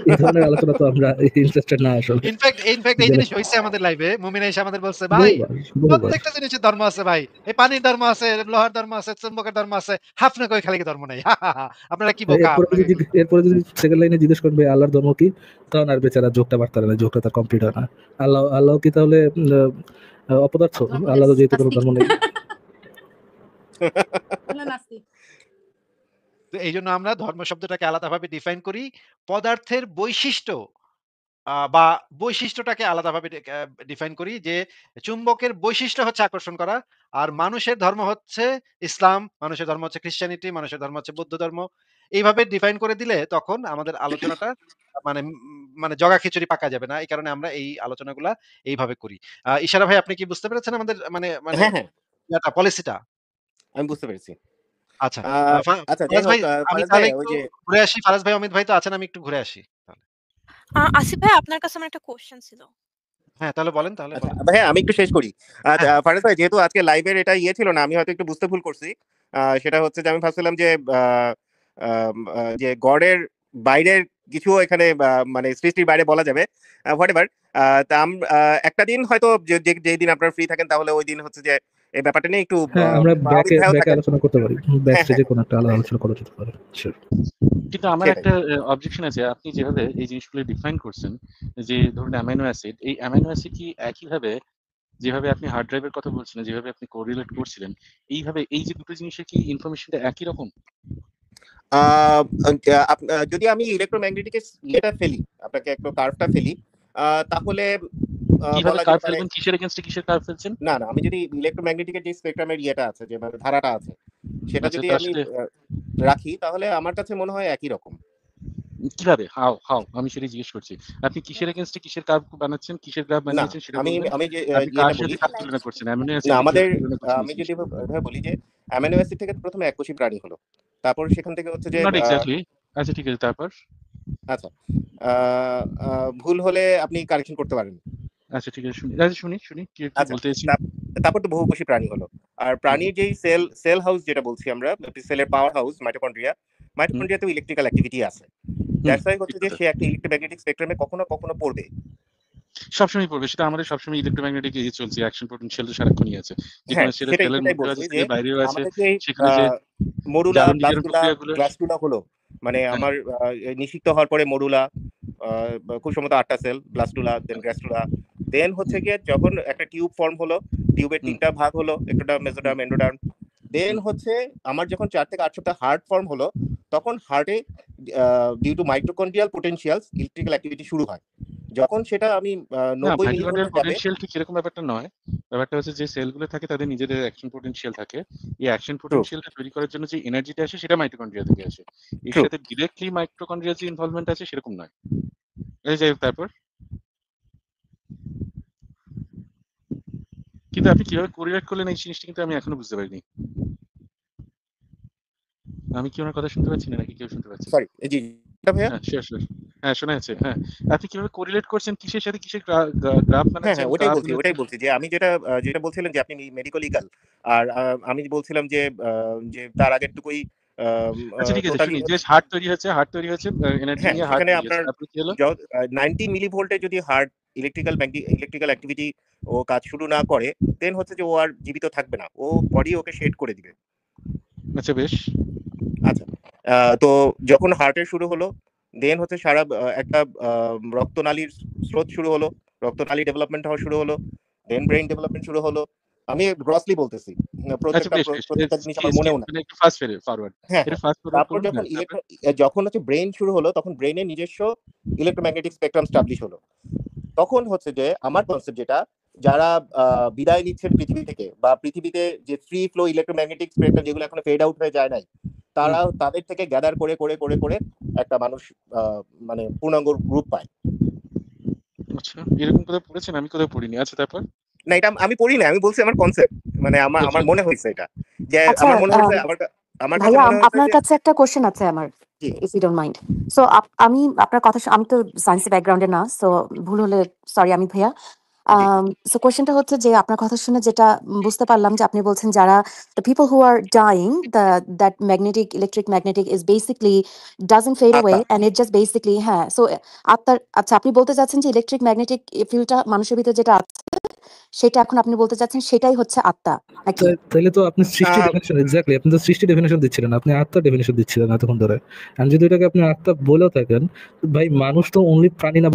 এই ধরনের আলোচনা তো আমরা ইন্টারেস্টেড না আসলে। ইনফ্যাক্ট এই যেন জিনিস হইছে আমাদের লাইভে। মুমিন এসে আমাদের বলছে, "ভাই, বহুবার বহুবার প্রত্যেকটা জিনিসের ধর্ম আছে ভাই। এই পানির ধর্ম আছে, লোহার ধর্ম আছে, চুম্বকের ধর্ম আছে। হাফনে কই খালি ধর্ম নাই। আপনারা কি বোকা? আপনারা এরপরে যদি সেকেন্ড লাইনে জিজ্ঞেস করবে আল্লাহর ধর্ম কি, তখন আর বেচারা যোগটা পারতারে না, যোগটা তার কমপ্লিট হয় না। আল্লাহ কি তাহলে অপদার্থ? আল্লাহ তো যেহেতু কোনো ধর্ম নেই। তো এইজন্য আমরা ধর্ম শব্দটাকে আলাদাভাবে ডিফাইন করি। পদার্থের বৈশিষ্ট্য বা বৈশিষ্ট্যটাকে আলাদাভাবে ডিফাইন করি যে চুম্বকের বৈশিষ্ট্য হচ্ছে আকর্ষণ করা। আর মানুষের ধর্ম হচ্ছে ইসলাম, মানুষের ধর্ম হচ্ছে খ্রিস্টানিটি, মানুষের ধর্ম হচ্ছে বৌদ্ধ ধর্ম। এইভাবে ডিফাইন করে দিলে তখন আমাদের আলোচনাটা মানে মানে জগা খিচুড়ি পাকা যাবে না। এই কারণে আমরা এই আলোচনাগুলা এইভাবে করি। ইশারা ভাই আপনি কি বুঝতে পেরেছেন আমাদের মানে মানে হ্যাঁ, হ্যাঁ, পলিসিটা? আমি বুঝতে পেরেছি। আচ্ছা। আ আচ্ছা, যাই ফারাজ ভাই হোক, আমি ফারাজ ভাই তাহলে ওই একটু যে ঘুরে আসি। ফারাজ ভাই, অমিত ভাই তো আছেন, আমি একটু ঘুরে আসি তাহলে। আসিফ ভাই আপনার কাছে আমার একটা কোয়েশ্চেন ছিল। হ্যাঁ, তাহলে বলেন, তাহলে আচ্ছা, বলেন। ভাইয়া আমি একটু শেষ করি। হ্যাঁ, ফারাজ ভাই, যেহেতু আজকে লাইভের এটা ছিল না, আমি হয়তো একটু বুঝতে ভুল করছি। সেটা হচ্ছে যে আমি ভাবছিলাম যে যে গডের বাইরের কিছু এখানে মানে সৃষ্টির বাইরে বলা যাবে, হোয়াটএভার। তা একটা দিন হয়তো যেই দিন আপনারা ফ্রি থাকেন, তাহলে ওই দিন হচ্ছে যে এই ব্যাপারটা নিয়ে একটু হ্যাঁ, আমরা অমিত ভাইও ব্যাকে থাকেন। আলোচনা করতে পারি। ব্যাক হ্যাঁ, হ্যাঁ, স্টেজে কোনো একটা আলোচনা করা যেতে পারে। Sure. কিন্তু আমার সেটাই। একটা অবজেকশন আছে। আপনি যেভাবে এই জিনিসগুলো ডিফাইন করছেন, যে ধরুন অ্যামাইনো অ্যাসিড, এই অ্যামাইনো অ্যাসিড কি একইভাবে যেভাবে আপনি হার্ড ড্রাইভের কথা বলছিলেন, যেভাবে আপনি কোরিলেট করছিলেন, এইভাবে এই যে দুটো জিনিসের কি ইনফরমেশনটা একই রকম? আহ, যদি আমি ইলেকট্রোম্যাগনেটিক ইয়েটা ফেলি, আপনাকে একটু কার্ভটা ফেলি, তাহলে কিভাবে বলা কার্ভ যেতে পারে। ফেলবেন? কিসের এগেইনস্টে কিসের কার্ভ ফেলছেন? না, না, আমি যদি ইলেকট্রোম্যাগনেটিকের যে স্পেকট্রামের ইয়েটা আছে, যে মানে ধারাটা আছে, সেটা আচ্ছা, যদি তার আমি সাথে রাখি, তাহলে আমার কাছে মনে হয় একই রকম। কিভাবে? হাউ? আমি সেটাই জিজ্ঞেস করছি। আপনি কিসের এগেইনস্টে কিসের কার্ভ বানাচ্ছেন, কিসের গ্রাফ না, বানিয়েছেন সেটা আমি বলবেন। আমি যে আপনি কার ইয়েটা বলি, সাথে কার তুলনা করছেন? অ্যামিনো না, অ্যাসিডকে আমাদের কিভাবে তুলনা করছেন এই আমি যদি জিনিসটা? এভাবে বলি যে অ্যামিনো অ্যাসিড থেকে প্রথমে এককোষী প্রাণী হলো, তারপর সেখান থেকে হচ্ছে যে নট এক্সাক্টলি। আচ্ছা ঠিক আছে, তারপর? আচ্ছা, আহ, ভুল হলে আপনি কারেকশন করতে পারেন। আচ্ছা ঠিক আছে, শুনি কি আচ্ছা, বলতে চাইছেন। তারপর তো বহুকোষী প্রাণী হলো। আর হুম, প্রাণীর যেই সেল হাউস যেটা বলছি আমরা, সেলের পাওয়ার হাউস মাইটোকন্ড্রিয়া, হুম, মাইটোকন্ড্রিয়াতেও ইলেকট্রিক্যাল অ্যাক্টিভিটি আছে। হুম, দ্যাটস ওয়াই ঠিক হচ্ছে যে কথা। সে একটা ইলেকট্রোম্যাগনেটিক স্পেকট্রামে কখনো কখনো পড়বে। সবসময় পড়বে, সেটা আমাদের সবসময় ইলেকট্রোম্যাগনেটিক চলছে, অ্যাকশন পোটেনশিয়াল তো সারাক্ষণই আছে। যেখানে হ্যাঁ, সেটা সেটাই সেলের সেটাই মধ্যেও বলছি আছে, যে সেলের বাইরেও আছে। আমাদের যে সেখানে যে মরুলা, জারণ বিজারণ ব্লাস্টুলা, প্রক্রিয়াগুলো গ্রাস্টুলা হলো, মানে হ্যাঁ, আমার নিষিক্ত হওয়ার পরে মরুলা, খুব সম্ভবত 8টা সেল, ব্লাস্টুলা, দেন গ্রাস্টুলা, দেন হচ্ছে হুম, গিয়ে যখন একটা টিউব ফর্ম হলো, টিউবের হুম, 3টা ভাগ হলো, একটোডার্ম, হুম, মেসোডার্ম, এন্ডোডার্ম। দেন হুম। হচ্ছে আমার যখন 4 থেকে 8 সপ্তাহ হার্ট ফর্ম হলো, তখন হার্টে due to mitochondrial potentials electrical activity শুরু হয়। যখন সেটা আমি না, 90 মাইটোকন্ড্রিয়াল মিলিভোল্টে যাবে। পোটেনশিয়াল ঠিক এরকম ব্যাপারটা নয়। ব্যাপারটা হচ্ছে যে সেলগুলো থাকে তাদের নিজেদের অ্যাকশন পোটেনশিয়াল থাকে। এই অ্যাকশন ট্রু, পোটেনশিয়ালটা তৈরি করার জন্য যে এনার্জিটা আসে সেটা মাইটোকন্ড্রিয়া থেকে আসে। এর ট্রু। সাথে ডিরেক্টলি মাইটোকন্ড্রিয়ার যে ইনভলভমেন্ট আছে সেরকম নয়। এই যাই হোক, তারপর? কিন্তু আপনি কিভাবে কোরিলেট করলেন এই জিনিসটা কিন্তু আমি এখনো বুঝতে পারিনি। আমি কি ওনার কথা শুনতে পাচ্ছি না নাকি কেউ শুনতে পাচ্ছে না? সরি, জি, এটা ভাইয়া। হ্যাঁ, শিওর। হ্যাঁ, শোনা যাচ্ছে। হ্যাঁ। আপনি কিভাবে কোরিলেট করছেন? কিসের সাথে কিসের গ্রাফ হ্যাঁ, বানাচ্ছেন, হ্যাঁ, কার্ভ ওটাই বানাচ্ছেন? বলছি যে আমি যেটা বলছিলেন যে আপনি মেডিকেল ইগাল, আর আমি বলছিলাম যে যে তার আগেরটুকুই আচ্ছা ঠিক আছে, টোটালি শুনি যে হচ্ছে। হার্ট তৈরি হচ্ছে, এনার্জি হ্যাঁ, নিয়ে হার্ট সেখানে তৈরি হচ্ছে। আপনার তারপরে কি হলো? 90 মিলিভোল্টে যদি হার্ট ইলেকট্রিক্যাল অ্যাক্টিভিটি ও কাজ শুরু না করে, দেন হচ্ছে যে ও আর জীবিত থাকবে না, ও বডি ওকে শেড করে দিবে। আচ্ছা বেশ। আচ্ছা, তো যখন হার্টের শুরু হলো, দেন হচ্ছে সারা একটা রক্তনালীর স্রোত শুরু হলো, রক্তনালী ডেভেলপমেন্ট হওয়া শুরু হলো, দেন ব্রেইন ডেভেলপমেন্ট শুরু হলো। আমি গ্রসলি বলতেছি, আচ্ছা বেশ। প্রত্যেকটা জিনিস আমার স্কিপ মনেও না। মানে একটু ফাস্ট ফরওয়ার্ড। হ্যাঁ, একটু হ্যাঁ। ফাস্ট ফরওয়ার্ড তারপর করুন। যখন হ্যাঁ, তারপর? যখন হচ্ছে ব্রেইন শুরু হলো, তখন ব্রেইনের নিজস্ব ইলেকট্রোম্যাগনেটিক স্পেকট্রাম স্টাবলিশ হলো। তখন হচ্ছে যে আমার কনসেপ্ট যেটা, যারা বিদায় নিচ্ছেন পৃথিবী থেকে, বা পৃথিবীতে যে ফ্রি ফ্লো ইলেকট্রোম্যাগনেটিক স্পেকট্রাম যেগুলো এখনো ফেড আউট হয়ে যায় নাই, হুম, তাদের থেকে গ্যাদার করে করে করে করে একটা মানুষ মানে পূর্ণাঙ্গ রূপ পায়। আচ্ছা। এরকম কোথাও পড়েছেন? আমি কোথাও পড়িনি। আচ্ছা, তারপর? না, এটা আমি পড়ি না, আমি বলছি আমার কনসেপ্ট, মানে আমার আচ্ছা, আমার মনে হয়েছে এটা, যে আচ্ছা, আমার মনে হয়েছে, আমার কাছে ভাইয়া মনে হয়েছে আপনার যে কাছে একটা কোশ্চেন আছে আমার, জি, if you don't mind. So আমি আপনার কথা আমি তো সায়েন্সের ব্যাকগ্রাউন্ডে না, সো ভুল হলে সরি আমি ভাইয়া। জি, সো কোশ্চেনটা হচ্ছে যে আপনার কথা শুনে যেটা বুঝতে পারলাম যে আপনি বলছেন যারা the people who are dying, that electric magnetic is basically doesn't fade away আত্মা। অ্যান্ড ইট জাস্ট বেসিকলি, হ্যাঁ। সো আত্মার, আচ্ছা আপনি বলতে চাচ্ছেন যে ইলেকট্রিক ম্যাগনেটিক ফিল্ডটা মানুষের ভিতরে যেটা আছে সেটা এখন আপনি বলতে চাচ্ছেন সেটাই হচ্ছে আত্মা নাকি? তাইলে তো আপনি সৃষ্টি আহ, ডেফিনেশন এক্স্যাক্টলি আপনি তো সৃষ্টি ডেফিনেশন দিচ্ছিলেন, আপনি আত্মা ডেফিনেশন দিচ্ছিলেন এতক্ষণ ধরে। আর যদি এটাকে আপনি আত্মা বলেও থাকেন, ভাই মানুষ তো অনলি প্রাণী না,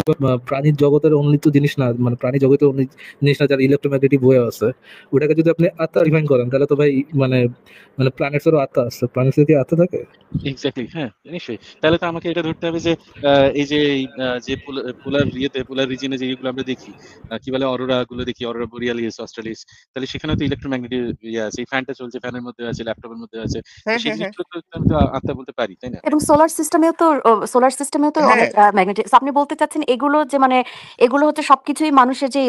প্রাণীর জগতের অনলি তো জিনিস না, মানে প্রাণী জগতের অনলি জিনিস না যার ইলেকট্রোম্যাগনেটিক ওয়েভ আছে। ওটাকে যদি আপনি আত্মা রিফাইন করেন তাহলে তো ভাই মানে মানে প্ল্যানেটসেরও আত্মা আছে, প্ল্যানেটসের কি আত্মা থাকে? এক্স্যাক্টলি, হ্যাঁ, নিশ্চয়ই। তাহলে তো আমাকে এটা ধরতে হবে যে এই যে যে পোলার রিজিয়নে যেগুলো আমরা দেখি, কি বলে অরোরা গুলো দেখি, অরোরা বোরিয়ালিস, অস্ট্রালিস, তাহলে সেখানে তো ইলেকট্রোম্যাগনেটিক ইয়ে আছে, এই ফ্যানটা চলছে, ফ্যানের মধ্যে আছে, ল্যাপটপের মধ্যে আছে, তো হ্যাঁ সেই হ্যাঁ হ্যাঁ জিনিসগুলো তো আমি তো আত্মা বলতে পারি, তাই না? এবং সোলার সিস্টেমেও তো হ্যাঁ অনেক ম্যাগনেটিক। আপনি বলতে চাচ্ছেন এগুলো যে মানে এগুলো হচ্ছে সবকিছুই মানুষের যে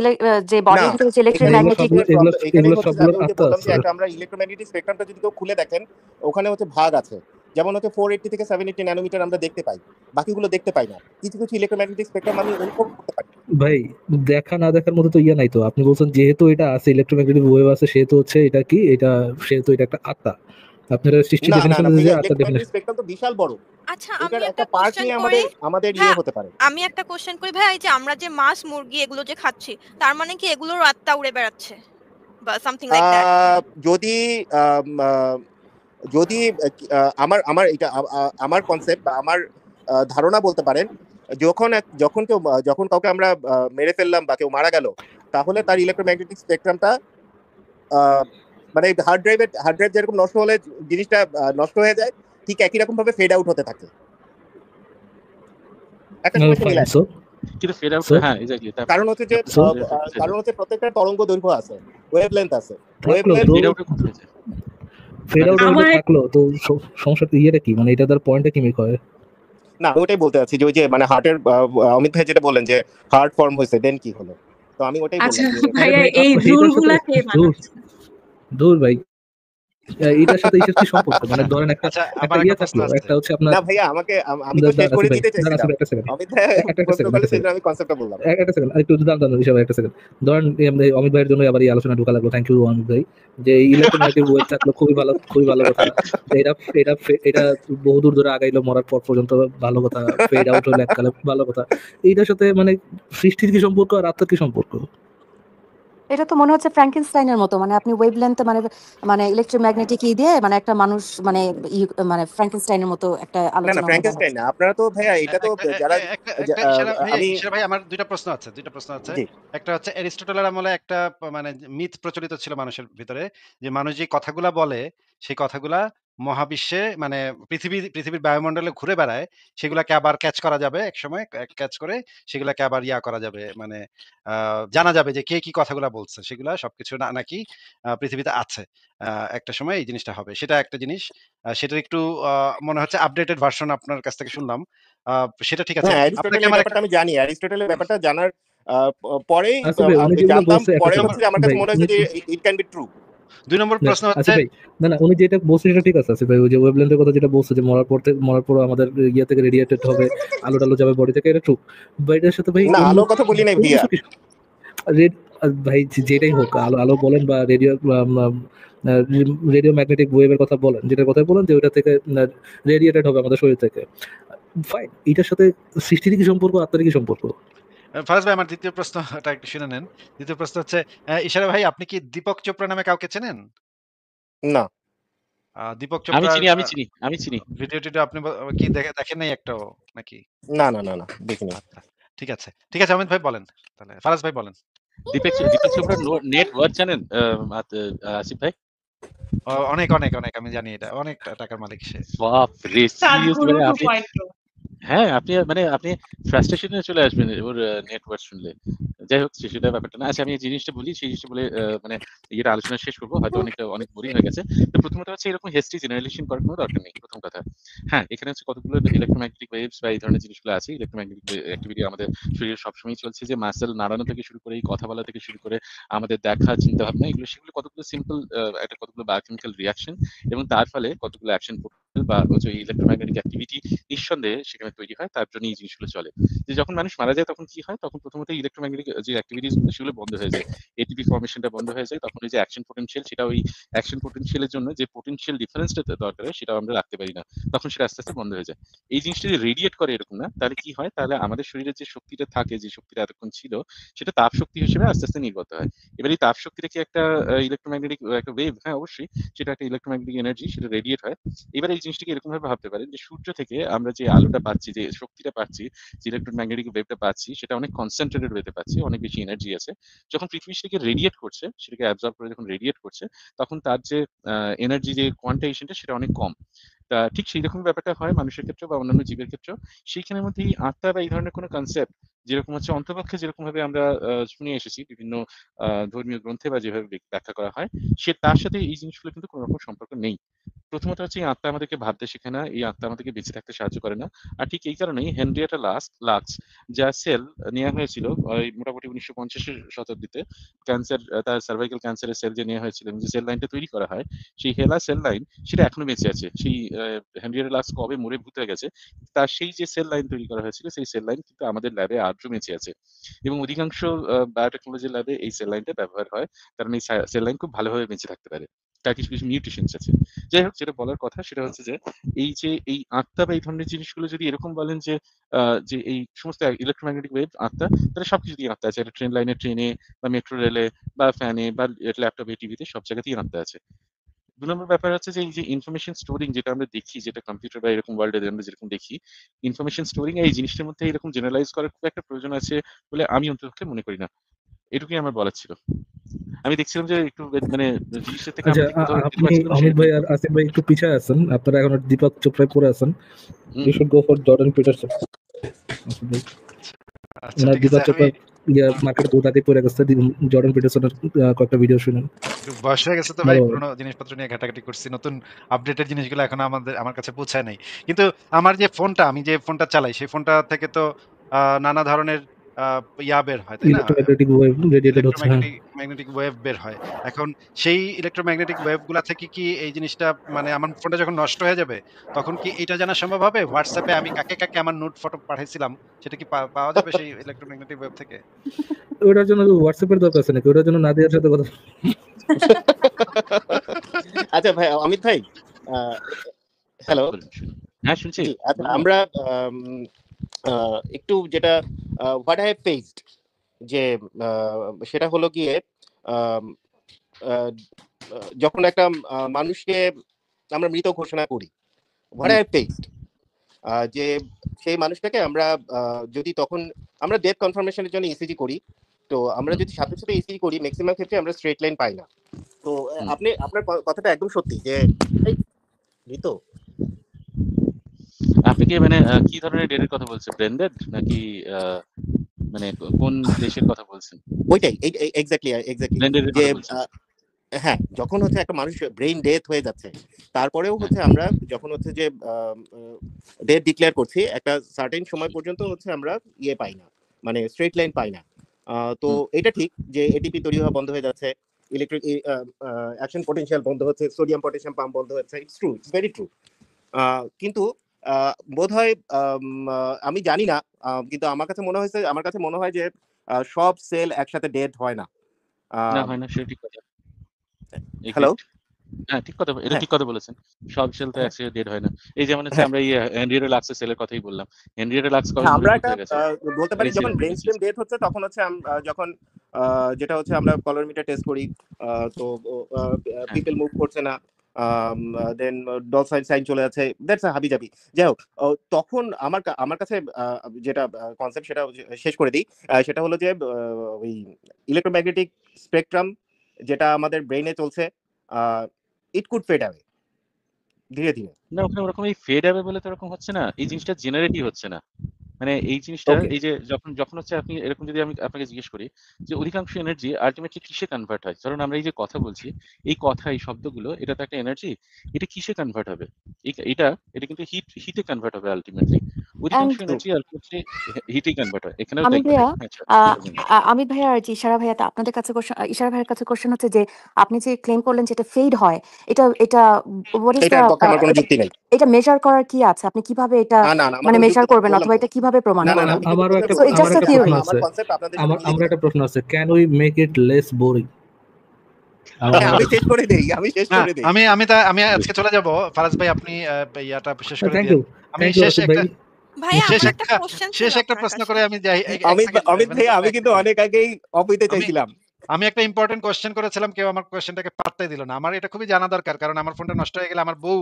যে না, বডির ভিতরে যে এখানে এগুলো ইলেকট্রোম্যাগনেটিক। সবগুলো এগুলো এখানেই এগুলো হচ্ছে যে সবগুলোর আমি ওই যে আত্মা বললাম যে আছে। একটা আমরা ইলেকট্রোম্যাগনেটিক স্পেকট্রামটা যদি কেউ খুলে দেখেন, ওখানে হচ্ছে ভাগ আছে। যেমন হচ্ছে 480 থেকে 780 ন্যানোমিটার আমরা দেখতে পাই, বাকিগুলো দেখতে পাই না। কিছু কিছু ইলেকট্রোম্যাগনেটিক স্পেকট্রাম আমি অনুভব করতে পারি। ভাই দেখা না দেখার মতো তো ইয়া নাই তো। আপনি বলছেন যেহেতু এটা আছে, ইলেকট্রোম্যাগনেটিক ওয়েভ আছে, সেহেতু হচ্ছে এটা কি, এটা সেহেতু এটা একটা আত্মা। আপনারা সৃষ্টি না না ডেফিনেশন না দিতে যে ভাইয়া, আত্মা ইলেকট্রোম্যাগনেটিক ডেফিনেশন। স্পেকট্রাম তো বিশাল বড়। আচ্ছা, আমি ওইটার একটা একটা পার্ট কোশ্চেন নিয়ে করি। আমাদের ভাইয়া, হতে পারে। আমি একটা কোশ্চেন করি ভাইয়া, এই যে আমরা যে মাছ মুরগি এগুলো যে খাচ্ছি, তার মানে কি এগুলোর আত্মা উড়ে বেড়াচ্ছে বা সামথিং লাইক দ্যাট? আহ, যদি আম, আহ, যদি আমার আমার এটা আমার কনসেপ্ট বা আমার ধারণা বলতে পারেন, যখন কাউকে আমরা মেরে ফেললাম বা কেউ মারা গেল, তাহলে তার ইলেকট্রোম্যাগনেটিক স্পেকট্রামটা মানে হার্ড ড্রাইভ যেরকম নষ্ট হলে জিনিসটা নষ্ট হয়ে যায়, ঠিক একই রকম ভাবে ফেড আউট হতে থাকে, একটা সময় সে ফাইন। মিলায়। সো কিন্তু ফেড আউট, সো হ্যাঁ, এক্স্যাক্টলি। কারণ হচ্ছে যে সো প্রত্যেকটা তরঙ্গ দৈর্ঘ্য আছে, ওয়েভ লেন্থ আছে। ওয়েভ থাকলো লেন্থ তো, ফেড আউট কোথায় যায়? ফেড আউট হইলে আমার থাকলো তো সমস্যা ইয়েটা কি, মানে এটা তার পয়েন্টটা কি মেক হয়? না, আমি ওটাই বলতে চাচ্ছি যে ওই যে মানে হার্টের অমিত ভাই যেটা বললেন যে হার্ট ফর্ম হয়েছে, দেন কি হলো, তো আমি ওটাই আচ্ছা বললাম যে আরে ভাইয়া, ভাই এই রুল এটার সাথে গুলা কে দূর বানাচ্ছে? দূর ভাই, এটার সাথে এটার কি সম্পর্ক? মানে আচ্ছা, ধরেন একটা আচ্ছা, একটা আমার একটা ইয়ে প্রশ্ন থাকলো, আছে। একটা হচ্ছে আপনার না ভাইয়া, আমি তো শেষ দাঁড়ান করে আসিফ ভাই, দিতে দাঁড়ান চাইছিলাম। আসিফ একটা সেকেন্ড, অমিত ভাই একটা প্রশ্ন সেকেন্ড, করলে একটা সেই সেকেন্ড, জন্য আমি কনসেপ্টটা বললাম। একটা সেকেন্ড, একটু দাঁড়ান দাঁড়ান হিসাবে একটা সেকেন্ড। ধরেন অমিত ভাইয়ের জন্য আবার এই আলোচনা ঢোকা লাগলো, থ্যাংক ইউ অমিত ভাই। যে ইলেকট্রোম্যাগনেটিক ওয়েভ থাকলো, খুবই ভালো কথা। এটা এটা এটা বহুদূর ধরে আগাইলো, মরার পর পর্যন্ত ভালো কথা। ফেড আউট হলো এককালে ভালো কথা। এইটার সাথে মানে সৃষ্টির কি সম্পর্ক আর আত্মার কি সম্পর্ক? এটা তো মনে হচ্ছে ফ্র্যাঙ্কেনস্টাইনের মতো, মানে আপনি ওয়েভলেন্থ মানে মানে ইলেকট্রোম্যাগনেটিক দিয়ে মানে একটা মানুষ মানে মানে ফ্র্যাঙ্কেনস্টাইনের মতো একটা না না, আলোচনার মতো ফ্র্যাঙ্কেনস্টাইন হচ্ছে। না, আপনারা তো ভাইয়া এটা তো একটা যারা একটা আমি ইশারা ভাই, আমার ২ টা প্রশ্ন আছে, ২ টা প্রশ্ন আছে। জি একটা হচ্ছে অ্যারিস্টটলের আমলে একটা মানে মিথ প্রচলিত ছিল মানুষের ভিতরে, যে মানুষ যে কথাগুলা বলে, সেই কথাগুলা মহাবিশ্বে মানে পৃথিবীর বায়ুমণ্ডলে ঘুরে বেড়ায়, সেগুলাকে আবার ক্যাচ করা যাবে একসময়, ক্যাচ করে সেগুলাকে আবার করা যাবে, মানে জানা যাবে যে কে কি কথাগুলা বলছে। সেগুলা সবকিছু নাকি পৃথিবীতে আছে। আ একটা সময় এই জিনিসটা হবে। সেটা একটা জিনিস। সেটার একটু আ মনে হচ্ছে আপডেটেড ভার্সন আপনার কাছ থেকে শুনলাম। আ সেটা ঠিক আছে। হ্যাঁ, আপনাকে অ্যারিস্টটলের আমার একটা ব্যাপারটা আমি জানি। অ্যারিস্টটলের ব্যাপারটা জানার পরেই আসিফ ভাই উনি যেগুলো জানতাম। বলছে একটা পরে ২ সেকেন্ড নম্বর হচ্ছে যে আমার কাছে ভাই, মনে উনি হয়েছে যে ইট ক্যান বি ট্রু। ২ নম্বর প্রশ্ন হচ্ছে আসিফ ভাই, না উনি যেটা বলছে সেটা ঠিক আছে আসিফ ভাই। ওই যে ওয়েভলেন্থের কথা যেটা বলছে যে মরার পর আমাদের ইয়ে থেকে রেডিয়েটেড হবে, আলো টালো যাবে বডি থেকে, এটা ট্রু। বাট এটার সাথে ভাই না, অন্য আলোর কথা বলি নাই অন্য ভাইয়া। কিছু রেড ভাই যেটাই হোক, আলো আলো বলেন বা রেডিও ম্যাগনেটিক ওয়েভের কথা বলেন, যেটার কথা বলেন যে ওইটা থেকে রেডিয়েটেড হবে আমাদের শরীর থেকে, ফাইন। এটার সাথে সৃষ্টির কি সম্পর্ক, আত্মার কি সম্পর্ক? ফারাজ ভাই, আমার ২য় প্রশ্নটা একটু শুনে নেন। ২য় প্রশ্ন হচ্ছে, ইশারা ভাই, আপনি কি দীপক চোপড়া নামে কাউকে চেনেন? না দীপক আমি চোপড়ার চিনি, আমি চিনি, আমি চিনি। ভিডিও-টিডিও আপনি কি দেখেন নাই একটাও নাকি? না না না না, দেখিনি। আচ্ছা। ঠিক আছে। ঠিক আছে, অমিত ভাই বলেন। তাহলে ফারাজ ভাই বলেন। দীপক চোপড়ার নেট ওয়ার্থ জানেন আসিফ ভাই? অনেক আমি জানি এটা। অনেক টাকার মালিক সে। বাপরে! সিরিয়াসলি সাদগুরু মানে আপনি, 2.0। হ্যাঁ, আপনি ফ্রাস্ট্রেশন এ চলে আসবেন ওর নেট ওয়ার্থ শুনলে। যাই হোক, সেটা ব্যাপারটা না। আচ্ছা, আমি এই জিনিসটা বলি, সেই জিনিসটা বলে মানে ইয়েটা আলোচনা শেষ করব। হয়তো অনেক বোরিং হয়ে গেছে। তো প্রথমত হচ্ছে এরকম হেস্টি জেনারেলাইজেশন করার কোনো দরকার নেই। প্রথম কথা। হ্যাঁ, এখানে হচ্ছে কতগুলো ইলেক্ট্রোম্যাগনেটিক ওয়েভস বা এই ধরনের জিনিসগুলো আছে। ইলেক্ট্রোম্যাগনেটিক অ্যাক্টিভিটি আমাদের শরীরে সবসময়ই চলছে, যে মাসল নাড়ানো থেকে শুরু করে, এই কথা বলা থেকে শুরু করে, আমাদের দেখা, চিন্তাভাবনা, সেগুলো কতগুলো সিম্পল কতগুলো বায়োকেমিক্যাল রিঅ্যাকশন, এবং তার ফলে কতগুলো অ্যাকশন বা যে ইলেকট্রোম্যাগনেটিক অ্যাক্টিভিটি নিঃসন্দেহে সেখানে তৈরি হয়, তার জন্য এই জিনিসগুলো চলে। যে যখন মানুষ মারা যায় তখন কি হয়, তখন প্রথমত ইলেকট্রোম্যাগনেটিক যে অ্যাক্টিভিটিস সেগুলো বন্ধ হয়ে যায়, এটিপি ফর্মেশনটা বন্ধ হয়ে যায়, তখন ওই যে অ্যাকশন পোটেনশিয়াল, সেটা ওই অ্যাকশন পোটেনশিয়ালের জন্য যে পোটেনশিয়াল ডিফারেন্সটা দরকার হয় সেটাও আমরা রাখতে পারি না, তখন সেটা আস্তে আস্তে বন্ধ হয়ে যায়। এই জিনিসটা যদি রেডিয়েট করে এরকম না, তাহলে কি হয়, তাহলে আমাদের শরীরে যে শক্তিটা থাকে, যে শক্তিটা এতক্ষণ ছিল, সেটা তাপ শক্তি হিসেবে আস্তে আস্তে নির্গত হয়। এবার এই তাপ শক্তিটা কি একটা ইলেকট্রোম্যাগনেটিক একটা ওয়েভ? হ্যাঁ, অবশ্যই সেটা একটা ইলেকট্রোম্যাগনেটিক এনার্জি, সেটা রেডিয়েট হয়। এবার এই জিনিসটাকে এরকম ভাবে ভাবতে পারেন যে সূর্য থেকে আমরা যে আলোটা পাচ্ছি, যে শক্তিটা পাচ্ছি, যে ইলেকট্রোম্যাগনেটিক ওয়েভটা পাচ্ছি, সেটা অনেক কনসেন্ট্রেটেড ওয়েতে পাচ্ছি, অনেক বেশি এনার্জি আছে। যখন পৃথিবী সেটাকে রেডিয়েট করছে, সেটাকে অ্যাবজর্ব করে যখন রেডিয়েট করছে, তখন তার যে এনার্জি যে কোয়ান্টাইজেশনটা সেটা অনেক কম। তা ঠিক সেই রকম ব্যাপারটা হয় মানুষের ক্ষেত্রে বা অন্যান্য জীবের ক্ষেত্রেও। সেইখানের মধ্যে এই আত্মা বা এই ধরনের কোনো কনসেপ্ট, যেরকম হচ্ছে অন্তপক্ষে যেরকম ভাবে আমরা শুনে এসেছি বিভিন্ন ধর্মীয় গ্রন্থে বা যেভাবে ব্যাখ্যা করা হয়, সে তার সাথে এই জিনিসগুলো কিন্তু কোনো রকম সম্পর্ক নেই। প্রথমত হচ্ছে এই আত্মা আমাদেরকে ভাবতে শেখে না, এই আত্মা আমাদেরকে বেঁচে থাকতে সাহায্য করে না। আর ঠিক এই কারণেই হেনরিয়েটা লাক্স যা সেল নেওয়া হয়েছিল ওই মোটামুটি 1950-এর শতাব্দীতে, ক্যান্সার, তার সার্ভাইকাল ক্যান্সারের সেল যে নেওয়া হয়েছিল এবং যে সেল লাইনটা তৈরি করা হয়, সেই হেলা সেল লাইন সেটা এখনো বেঁচে আছে। সেই হেনরিয়েটা লাক্স কবে মরে ভূত হয়ে গেছে, তার সেই যে সেল লাইন তৈরি করা হয়েছিল, সেই সেল লাইন কিন্তু আমাদের ল্যাবে আজও বেঁচে আছে। এবং অধিকাংশ বায়োটেকনোলজি ল্যাবে এই সেল লাইনটা ব্যবহার হয়, কারণ এই সেল লাইন খুব ভালোভাবে বেঁচে থাকতে পারে। তার কিছু কিছু মিউটেশনস আছে। যাই হোক, যেটা বলার কথা সেটা হচ্ছে যে এই যে এই আত্মা বা এই ধরনের জিনিসগুলো যদি এরকম বলেন যে যে এই সমস্ত ইলেকট্রোম্যাগনেটিক ওয়েভ আত্মা, তাহলে সবকিছু দিয়ে আত্মা আছে। একটা ট্রেন লাইনে, ট্রেনে বা মেট্রো রেলে বা ফ্যানে বা ল্যাপটপে, টিভিতে, সব জায়গাতেই আত্মা আছে। ২ নম্বর ব্যাপার হচ্ছে যে এই যে ইনফরমেশন স্টোরিং যেটা আমরা দেখি, যেটা কম্পিউটার বা এরকম ওয়ার্ল্ডে আমরা যেরকম দেখি, ইনফরমেশন স্টোরিং এই জিনিসটার মধ্যে এরকম জেনারেলাইজ করার খুব একটা প্রয়োজন আছে বলে আমি অন্ততপক্ষে মনে করি না। এটুকুই আমার বলার ছিল। আমি দেখছিলাম যে একটু মানে জিনিসটা থেকে আচ্ছা, আমরা ঠিক কোথাও যেতে আপনি পারছিলাম অমিত সেটা ভাই নিয়ে আর আসিফ ভাই একটু পিছায় আছেন, আপনারা এখন দীপক চোপড়ায় পড়ে আছেন। Hmm, you should go for Jordan Peterson. Asif ভাই, আচ্ছা ওনার ঠিক আছে। দীপক আমি চোপড়া মার্কেটে দুটাতেই পড়ে গেছে। জর্ডান পিটারসনের কয়েকটা ভিডিও শুনেন, একটু বয়স হয়ে গেছে তো ভাই, ভালো হবে। পুরোনো জিনিসপত্র নিয়ে ঘাটাঘাটি করছি, নতুন আপডেটেড জিনিসগুলো এখন আমার কাছে পৌঁছায় নাই। কিন্তু আমার যে ফোনটা, আমি যে ফোনটা চালাই, সেই ফোনটা থেকে তো নানা ধরনের ইয়া বের হয়, তাই না? ইলেকট্রোম্যাগনেটিক ওয়েভ রেডিয়েটেড হচ্ছে, হ্যাঁ। ম্যাগনেটিক ওয়েভ বের হয়। এখন সেই ইলেক্ট্রোম্যাগনেটিক ওয়েভ গুলা থেকে কি এই জিনিসটা, মানে আমার ফোনটা যখন নষ্ট হয়ে যাবে, তখন কি এটা জানা সম্ভব হবে? হোয়াটসঅ্যাপে আমি কাকে কাকে আমার নোট ফটো পাঠাইছিলাম, সেটা কি পাওয়া যাবে সেই ইলেক্ট্রোম্যাগনেটিক ওয়েভ থেকে? ওটার জন্য হোয়াটসঅ্যাপের দরকার আছে নাকি? ওটার জন্য নাদিয়ার সাথে কথা আচ্ছা ভাই, অমিত ভাই, হ্যালো। বলুন, শুনি। হ্যাঁ, শুনছি। জি, আচ্ছা, বলুন না। আমরা একটু যেটা হোয়াট আই ফেসড, যে সেটা হলো গিয়ে আম, আহ, যখন একটা মানুষকে আমরা মৃত ঘোষণা করি, হোয়াট হুম, আই ফেসড, যে সেই মানুষটাকে আমরা যদি তখন আমরা ডেথ কনফার্মেশনের জন্য ইসিজি করি, তো আমরা হুম, যদি সাথে সাথে ইসিজি করি, ম্যাক্সিমাম ক্ষেত্রে আমরা স্ট্রেট লাইন পাই না। তো হুম। আপনি আপনার কথাটা একদম সত্যি যে এই মৃত। আপনি কি মানে কি ধরনের ডেটের কথা বলছেন? ব্লেন্ডেড নাকি মানে কোন দেশের কথা বলছেন? ওইটাই, এক্স্যাক্টলি এক্স্যাক্টলি, ব্লেন্ডেড এর যে কথা বলছেন? হ্যাঁ, যখন হচ্ছে একটা মানুষ ব্রেইন ডেথ হয়ে যাচ্ছে, তারপরেও হ্যাঁ। হচ্ছে আমরা যখন হচ্ছে যে ডেথ ডিক্লেয়ার করছি, একটা সার্টেন সময় পর্যন্ত হচ্ছে আমরা ইয়ে পাই না, মানে স্ট্রেট লাইন পাই না। তো হুম, এটা ঠিক যে এটিপি তৈরি হওয়া বন্ধ হয়ে যাচ্ছে, ইলেকট্রিক অ্যাকশন পটেনশিয়াল বন্ধ হচ্ছে, সোডিয়াম পটাশিয়াম পাম্প বন্ধ হচ্ছে, it's true, it's very true. কিন্তু বোধহয় আমি জানি না, কিন্তু আমার কাছে মনে হয় যে সব সেল একসাথে ডেড হয় না। না হয় না, সেটা ঠিক কথা। হ্যালো। এগ্রিড। হ্যাঁ, ঠিক কথা, এটা হ্যাঁ, ঠিক কথা বলেছেন। সব সেল তো হ্যাঁ, একসাথে ডেড হয় না। এই যেমন হচ্ছে হ্যাঁ, আমরা হেনরিয়েটা লাক্সের সেলের কথাই বললাম। হেনরিয়েটা লাক্স কবে হ্যাঁ, মরে আমরা ভূত একটা হয়ে গেছে। বলতে আর পারি, এই যখন সেলগুলো ব্রেন বেঁচে স্টেম আছে। ডেথ হচ্ছে তখন হচ্ছে যখন যেটা হচ্ছে আমরা কলোরিমিটার টেস্ট করি, তো হ্যাঁ, পিপল মুভ করছে না, দেন ডল সাইন চলে যাচ্ছে, দ্যাটস হাবি জাবি। যাই হোক, তখন আমার কাছে যেটা কনসেপ্ট সেটা শেষ করে দিই। সেটা হলো যে ওই ইলেকট্রোম্যাগনেটিক স্পেকট্রাম যেটা আমাদের ব্রেইনে চলছে, ইট কুড ফেড অ্যাওয়ে ধীরে ধীরে। না ওখানে ওরকম এই ফেড অ্যাওয়ে বলে তো ওরকম হচ্ছে না। এই জিনিসটা জেনারেটই হচ্ছে না। মানে এই জিনিসটা ওকে। এই যে যখন যখন হচ্ছে আপনি এরকম যদি আমি আপনাকে জিজ্ঞেস করি যে অধিকাংশ এনার্জি আল্টিমেটলি কিসে কনভার্ট হয়? ধরুন আমরা এই যে কথা বলছি, এই কথা, এই শব্দগুলো, এটা তো একটা এনার্জি। এটা কিসে কনভার্ট হবে? এটা এটা কিন্তু হিটে কনভার্ট হবে ultimately. Will And consume energy ultimately হিটে কনভার্ট হয়। এখানেও আমির তাই ঘটে। ভাইয়া, আচ্ছা, আহ, বলুন। আমির ভাইয়া আর যে ইশারা ভাইয়া, তা আপনাদের কাছে ইশারা ভাইয়ের কাছে কোশ্চেন হচ্ছে যে আপনি যে ক্লেম করলেন যেটা ফেড হয়, এটা এটা হোয়াট ইজ দ্য এটার পক্ষে আমার কোনো যুক্তি নেই। এটা মেজার করার কি আছে? আপনি কিভাবে এটা না আমার মানে কোনো মেজার যুক্তি নেই, করবেন, বললাম অথবা তো। এটা কিভাবে প্রমাণ না করবেন? আমি কিন্তু আমারও একটা So it's just a প্রশ্ন theory. আমার আছে। কনসেপ্ট আপনাদের সাথে আমার মিলে একটা প্রশ্ন আছে, can we make it less boring? আমি শেষ করে দেই, আমি শেষ না, করে দেই। আমি আজকে চলে যাব। ফারাজ ভাই আপনি ইয়াটা শেষ করে থ্যাংক দিয়েন। ইউ, আমি থ্যাংক ইউ শেষ আসিফ একটা ভাই। ভাইয়া শেষ আমার একটা একটা কোশ্চেন ছিল শেষ একটা আপনার প্রশ্ন কাছে। করে আমি যাই। এক অমিত সেকেন্ড অমিত ভাইয়া, আমি কিন্তু অনেক আগেই অফ হইতে আমি চাইছিলাম। আমি একটা ইম্পোর্টেন্ট কোয়েশ্চেন করেছিলাম, কেউ আমার কোয়েশ্চেনটাকে পাত্তাই দিল না। আমার এটা খুবই জানা দরকার, কারণ আমার ফোনটা নষ্ট হয়ে গেলে আমার বউ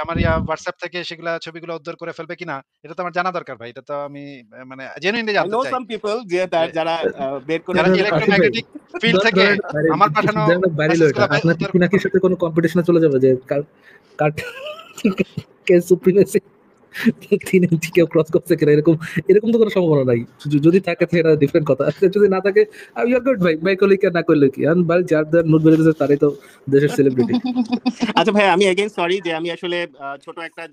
আমার হোয়াটসঅ্যাপ থেকে সেগুলা ছবিগুলো উদ্ধার করে ফেলবে কিনা, এটা তো আমার জানা দরকার ভাই। এটা তো আমি মানে জেনুইনলি আই জানতে নো চাই সাম পিপল যে যে যারা বের করে যারা আসিফ ভাই, ইলেক্ট্রোম্যাগনেটিক ফিল্ড থেকে আমার পাঠানো বাইরে মেসেজ এটা গুলা আপনার কি উদ্ধার পিনাকির সাথে কোনো কম্পিটিশনে চলে যাবে যে কার কে সুপ্রিমেসি কেউ ক্রস করছে কিনা, এরকম এরকম তো কোনো সম্ভাবনা নাই। যদি থাকে সেটা ডিফারেন্ট কথা, যদি না থাকে আমি গুড ভাই, ভাই করলে কি আর না করলে কি, আর ভাই যার যার নোট বেরিয়েছে তারাই তো দেশের সেলিব্রিটি। আচ্ছা ভাই, আমি এগেইন সরি যে আমি আসলে ছোট একটা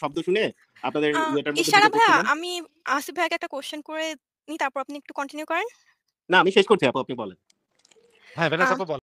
শব্দ শুনে আপনাদের ইয়েটার মধ্যে ইশারা ঢুকে ভাইয়া, পড়ছিলাম। আমি আসিফ ভাইয়াকে একটা কোশ্চেন করে নিই, তারপর আপনি একটু কন্টিনিউ করেন। না আমি শেষ করছি আপু, আপনি বলেন। হ্যাঁ, ভেনাস আহ আপু বল।